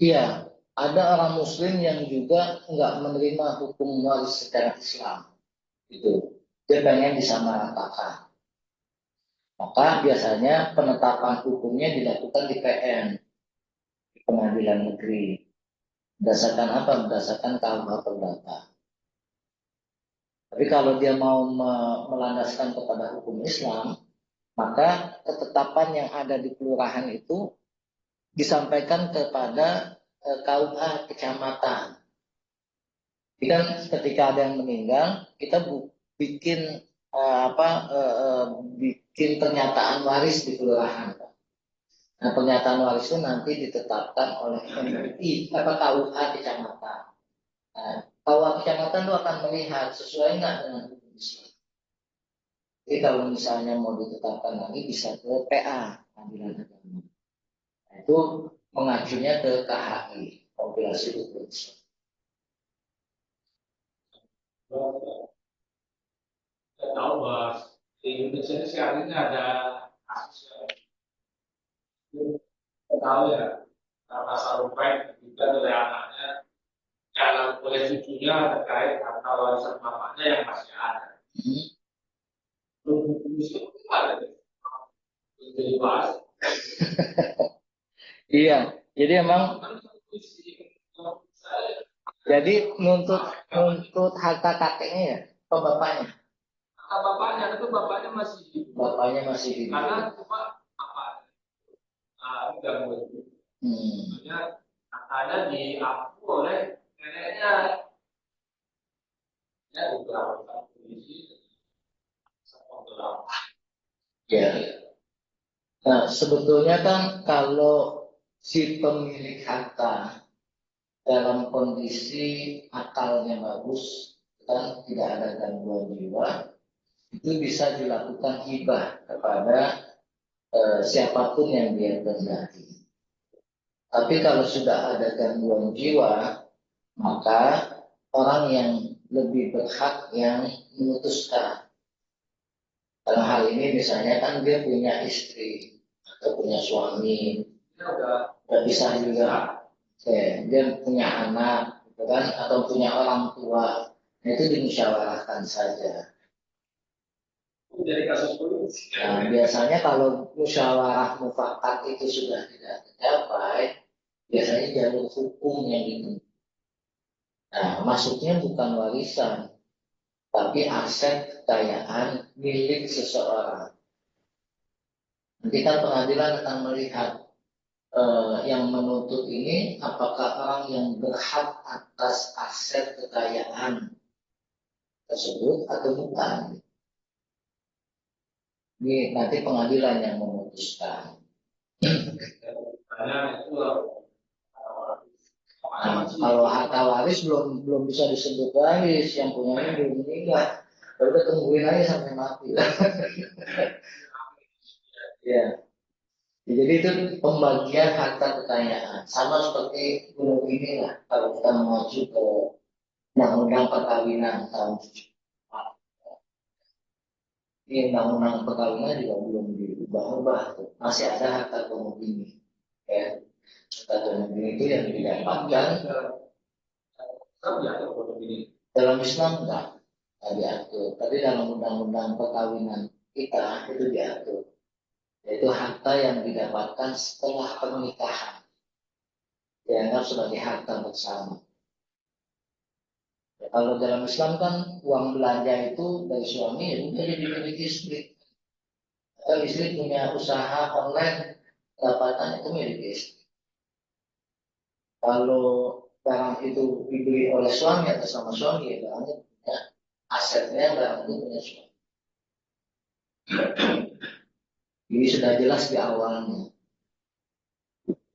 iya, ada orang Muslim yang juga nggak menerima hukum waris secara Islam. Itu dia pengen disamaratakan. Maka biasanya penetapan hukumnya dilakukan di PN, di Pengadilan Negeri. Berdasarkan apa? Berdasarkan KUH Perdata. Tapi kalau dia mau melandaskan kepada hukum Islam, maka ketetapan yang ada di kelurahan itu disampaikan kepada KUH kecamatan. Jadi kan ketika ada yang meninggal, kita bikin bikin pernyataan waris di kelurahan. Nah, pernyataan waris itu nanti ditetapkan oleh MUI KUH kecamatan. Nah, KUH kecamatan itu akan melihat sesuai nggak dengan hukum Islam. Jadi kalau misalnya mau ditetapkan lagi bisa ke PA, Pengadilan Agama. Nah, itu mengajunya ke KHI, kompilasi hukum Islam. Saya tahu bahwa di Indonesia ini sekarang ini ada kasus yang tahu ya pasal rumpet juga oleh anaknya jangan oleh cucunya terkait harta warisan bapaknya yang masih ada. Belum itu ada jadi bahas. Iya, jadi emang Jadi nuntut harta kakeknya ya, atau bapaknya? Kata bapaknya itu bapaknya masih hidup. Bapaknya masih hidup. Karena cuma apa? Udah mulai. Maksudnya katanya diaku oleh neneknya. Ya beberapa polisi beberapa. Ya. Nah, sebetulnya kan kalau si pemilik harta dalam kondisi akalnya bagus, kan tidak ada gangguan jiwa, itu bisa dilakukan hibah kepada siapapun yang dia kehendaki. Tapi kalau sudah ada gangguan jiwa, maka orang yang lebih berhak yang memutuskan. Dalam hal ini misalnya kan dia punya istri atau punya suami, udah bisa juga, dia punya anak, gitu kan, atau punya orang tua, nah, itu dimusyawarahkan saja. Dari kasus polisi. Nah, biasanya kalau musyawarah mufakat itu sudah tidak tercapai, biasanya jalur hukum yang ditempuh. Nah, maksudnya bukan warisan, tapi aset kekayaan milik seseorang. Nanti kan pengadilan akan melihat yang menuntut ini apakah orang yang berhak atas aset kekayaan tersebut atau bukan. Ini nanti pengadilan yang memutuskan. Karena itu Nah, kalau harta waris belum bisa disebut waris, yang punyanya belum meninggal. Udah tungguin aja sampai mati. Ya. Jadi itu pembagian harta kekayaan. Sama seperti gunung ini lah. Kalau kita mengacu ke undang-undang perkawinan tahun 74. Ini undang-undang perkawinan juga belum diubah-ubah. Masih ada harta komodini. Ya. Harta komodini itu yang didapatkan dalam Islam enggak diatur. Tapi dalam undang-undang perkawinan kita itu diatur. Yaitu harta yang didapatkan setelah pernikahan. Dianggap sebagai harta bersama. Ya, kalau dalam Islam kan uang belanja itu dari suami ya udah jadi milik istri. Kalau istri punya usaha online, pendapatan itu milik istri. Kalau barang itu dibeli oleh suami atau sama suami, ya barangnya punya asetnya, barang itu punya suami. Ini sudah jelas di awalnya.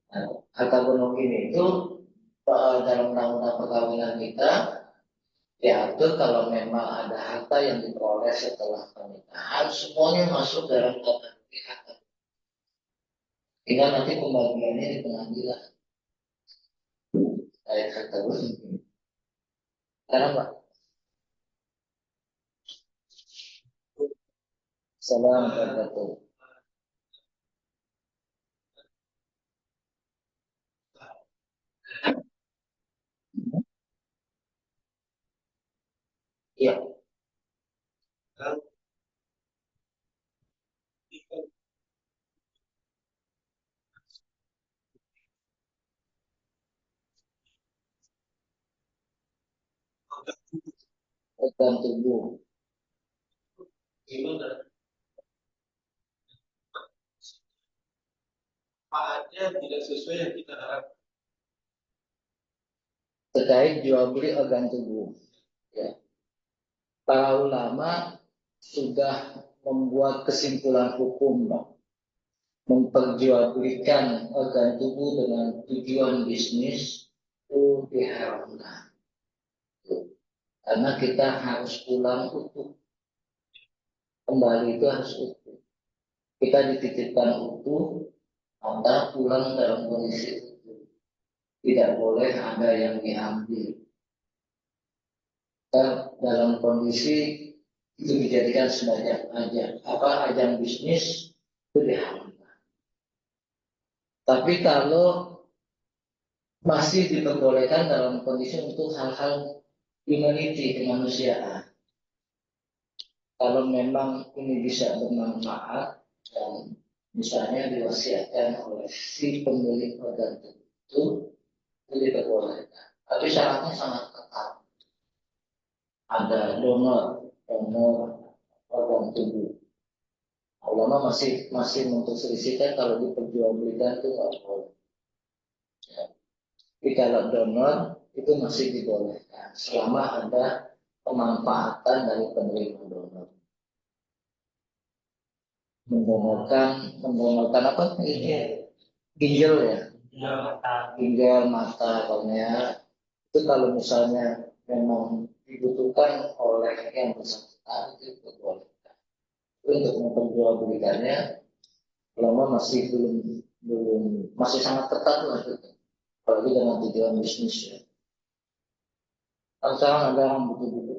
Nah, harta gonok ini itu dalam undang-undang perkawinan kita diatur kalau memang ada harta yang diperoleh setelah pernikahan, semuanya masuk dalam kategori harta. Tinggal nanti pembagiannya di pengadilan. Kayak harta gonok. Karena Pak, salam warahmatullahi. Iya, organ tubuh. manfaatnya tidak sesuai yang kita harapkan. Terkait jual beli organ tubuh. Ya. Para ulama sudah membuat kesimpulan hukum, Pak. Memperjualbelikan organ tubuh dengan tujuan bisnis itu diharamkan. Karena kita harus pulang utuh. Kembali itu harus utuh. Kita dititipkan utuh, maka pulang dalam kondisi utuh. Tidak boleh ada yang diambil. Dalam kondisi itu dijadikan sebagai ajang bisnis itu diharamkan. Tapi kalau masih diperbolehkan dalam kondisi untuk hal-hal humanity, kemanusiaan. Kalau memang ini bisa bermanfaat dan misalnya diwasiatkan oleh si pemilik organ itu diperbolehkan. tapi syaratnya sangat ketat. Ada donor organ tubuh. Ulama masih memperselisihkan kalau diperjualbelikan itu nggak boleh. Ya. Tapi kalau donor itu masih dibolehkan selama ada pemanfaatan dari penerima donor. Mendonorkan apa ini? Ginjal ya, ginjal mata, kornea. Itu kalau misalnya memang dibutuhkan oleh yang bersangkutan itu boleh. Untuk memperjualbelikannya ulama masih belum masih sangat ketat lah gitu. Apalagi dengan tujuan bisnis ya. Kan sekarang ada yang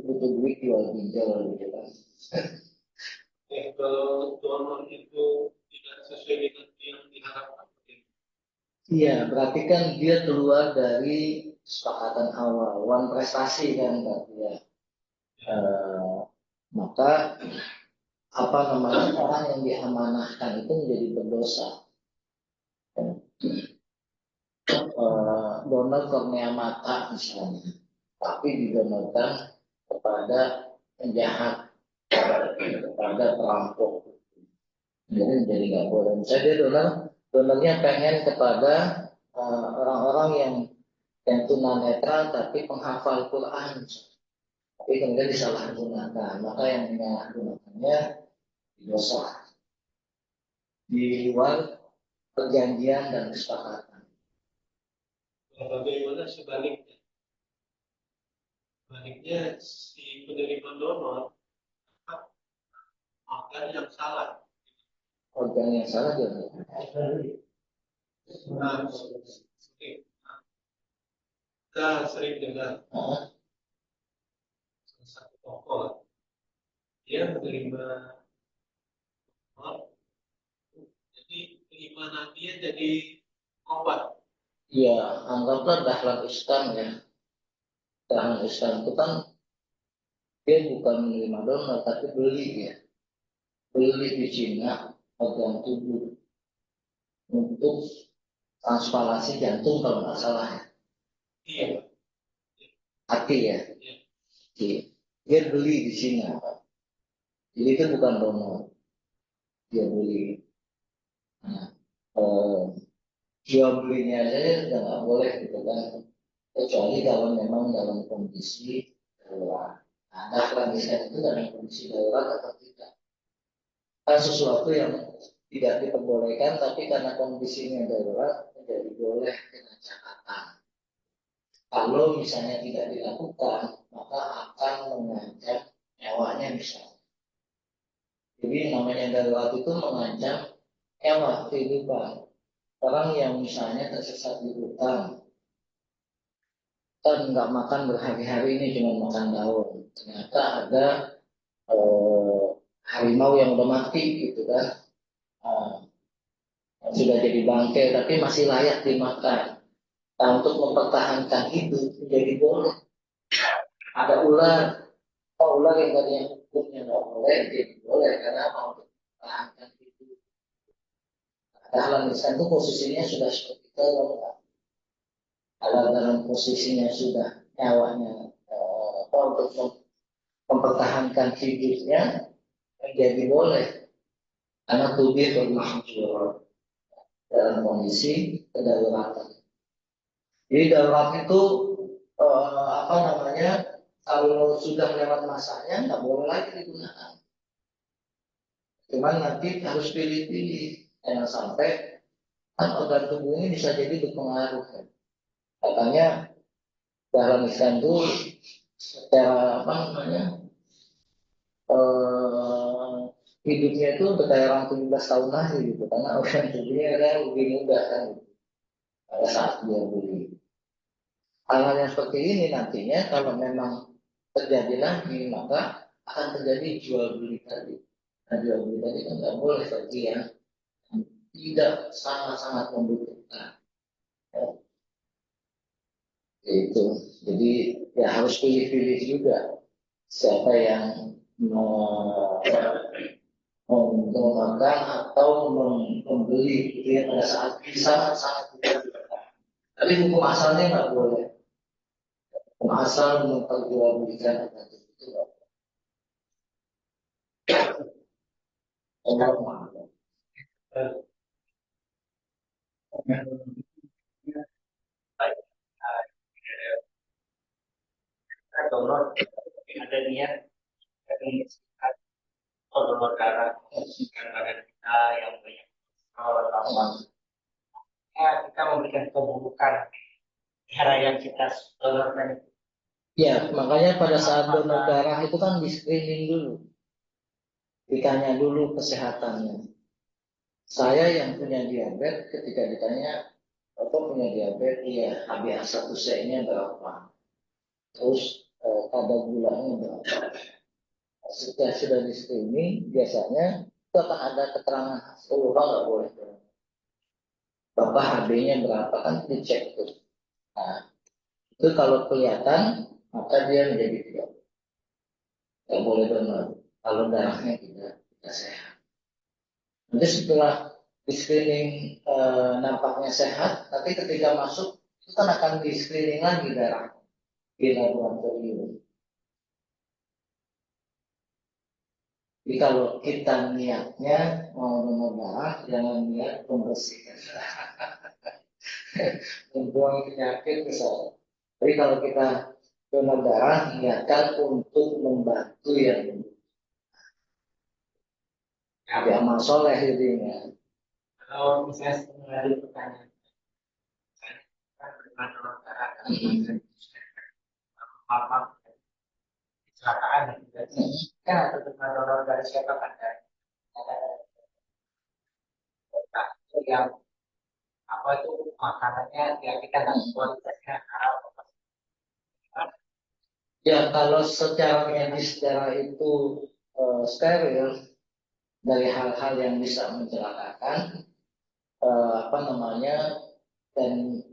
butuh duit jual ginjal gitu kan. Kalau donor itu tidak sesuai dengan yang diharapkan. Iya, berarti kan dia keluar dari kesepakatan awal, one prestasi kan berarti ya. Eh, maka apa namanya orang yang diamanahkan itu menjadi berdosa. Donor kornea mata misalnya, tapi didonorkan kepada penjahat, kepada perampok. Jadi nggak boleh. Misalnya dia donornya pengen kepada orang-orang yang tunanetra tapi penghafal Quran, tapi kemudian disalahgunakan. Maka yang menyalahgunakannya dosa di luar perjanjian dan kesepakatan. Bagaimana sebaliknya? Sebaliknya si penerima donor organ yang salah. Organ yang salah dia. Nah, kita sering dengar salah satu tokoh dia menerima donor, jadi keimanan dia jadi obat. Ya, anggaplah dahlan Islam ya. Dahlan Islam itu kan dia bukan menerima donor tapi beli ya. Beli di Cina organ tubuh untuk transplantasi jantung kalau nggak salah ya. Iya. Hati ya. Iya. Iya. Dia beli di Cina. Jadi itu bukan donor. Dia beli. Nah, jual belinya aja udah nggak boleh gitu kan. Kecuali kalau memang dalam kondisi darurat. Nah, dahlan Islam itu dalam kondisi darurat atau tidak. Kan sesuatu yang tidak diperbolehkan tapi karena kondisinya darurat menjadi boleh dengan catatan. Kalau misalnya tidak dilakukan maka akan mengancam nyawanya misalnya. Jadi namanya darurat itu mengancam nyawa kehidupan. Orang yang misalnya tersesat di hutan kan nggak makan berhari-hari ini cuma makan daun. Ternyata ada eh, harimau yang udah mati gitu kan. Eh, sudah jadi bangkai tapi masih layak dimakan. Nah, untuk mempertahankan hidup menjadi boleh. Ada ular, ular yang tadinya hukumnya nggak boleh, jadi boleh karena mau untuk mempertahankan hidup. Dalam Islam itu posisinya sudah seperti itu, kalau dalam posisinya sudah nyawanya untuk mempertahankan hidupnya menjadi boleh karena tubuh bermuncul dalam kondisi kedaruratan. Jadi darurat itu apa namanya kalau sudah lewat masanya nggak boleh lagi digunakan. Cuman nanti harus pilih-pilih jangan sampai kan organ tubuh ini bisa jadi berpengaruh. Kan? Katanya dalam Islam itu secara apa namanya hidupnya itu udah kayak orang 17 tahun lagi gitu karena organ tubuhnya kan lebih muda kan gitu, pada saat dia beli. Hal-hal yang seperti ini nantinya kalau memang terjadi lagi maka akan terjadi jual beli tadi. Nah, jual beli tadi kan nggak boleh bagi yang tidak sangat-sangat membutuhkan. Ya, itu. Jadi ya harus pilih-pilih juga siapa yang menggunakan atau membeli gitu ya pada saat sangat-sangat dibutuhkan. Tapi hukum asalnya nggak boleh. asal memperjualbelikan alternatif itu Allah Maha. Baik, kita donor, ada niat dari atau donor darah dengan badan kita yang banyak kalau ya, kita memberikan keburukan darah yang kita donorkan. Ya, makanya pada saat donor darah itu kan di screening dulu, ditanya dulu kesehatannya. Saya yang punya diabetes, ketika ditanya apa punya diabetes, iya HbA1c-nya berapa, terus kadar gulanya berapa. Setelah sudah di screening, biasanya itu akan ada keterangan seluruh nggak boleh. Bapak HB-nya berapa kan dicek tuh. Nah, itu kalau kelihatan maka dia menjadi tidak boleh donor. Kalau darahnya tidak sehat. Nanti setelah di screening nampaknya sehat, tapi ketika masuk itu kan akan di screening lagi darah di laboratorium. Jadi kalau kita niatnya mau donor darah, jangan niat membersihkan membuang penyakit misalnya. Tapi kalau kita donor darah, niatkan untuk membantu yang amal soleh jadinya. Kalau misalnya mengalami pertanyaan, saya kan pernah donor darah kan kecelakaan kan atau dengan donor dari siapa kan yang apa itu makanannya ya kita nggak kualitasnya halal. Ya kalau secara medis darah itu steril dari hal-hal yang bisa mencelakakan, apa namanya, dan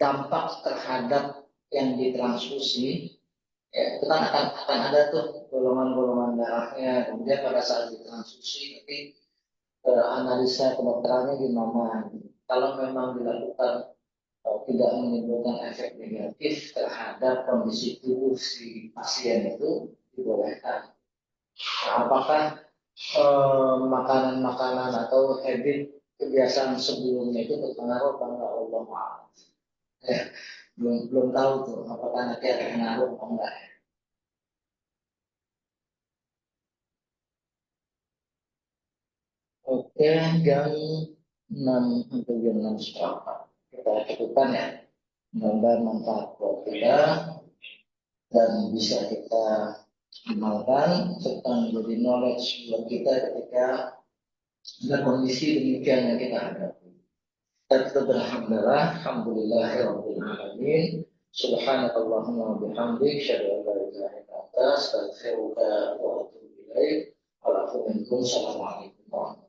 dampak terhadap yang ditransfusi, ya, itu kan akan ada tuh golongan-golongan darahnya. Kemudian pada saat ditransfusi nanti analisa kedokterannya gimana. Kalau memang dilakukan tidak menimbulkan efek negatif terhadap kondisi tubuh si pasien itu dibolehkan. Nah, apakah makanan-makanan atau habit kebiasaan sebelumnya itu berpengaruh pada Allah Maha. Ya, belum tahu tuh apakah nanti ada pengaruh atau enggak. Oke, jam 6 sampai jam 6 seperempat. Kita cukupkan ya. Semoga manfaat buat kita dan bisa kita amalkan serta menjadi knowledge buat kita ketika ada kondisi demikian yang kita hadapi. Kita berhamdalah, alhamdulillahirabbil alamin. Subhanakallahumma wa bihamdik, asyhadu an la ilaha illa anta, astaghfiruka wa atubu ilaik. Assalamualaikum warahmatullahi wabarakatuh.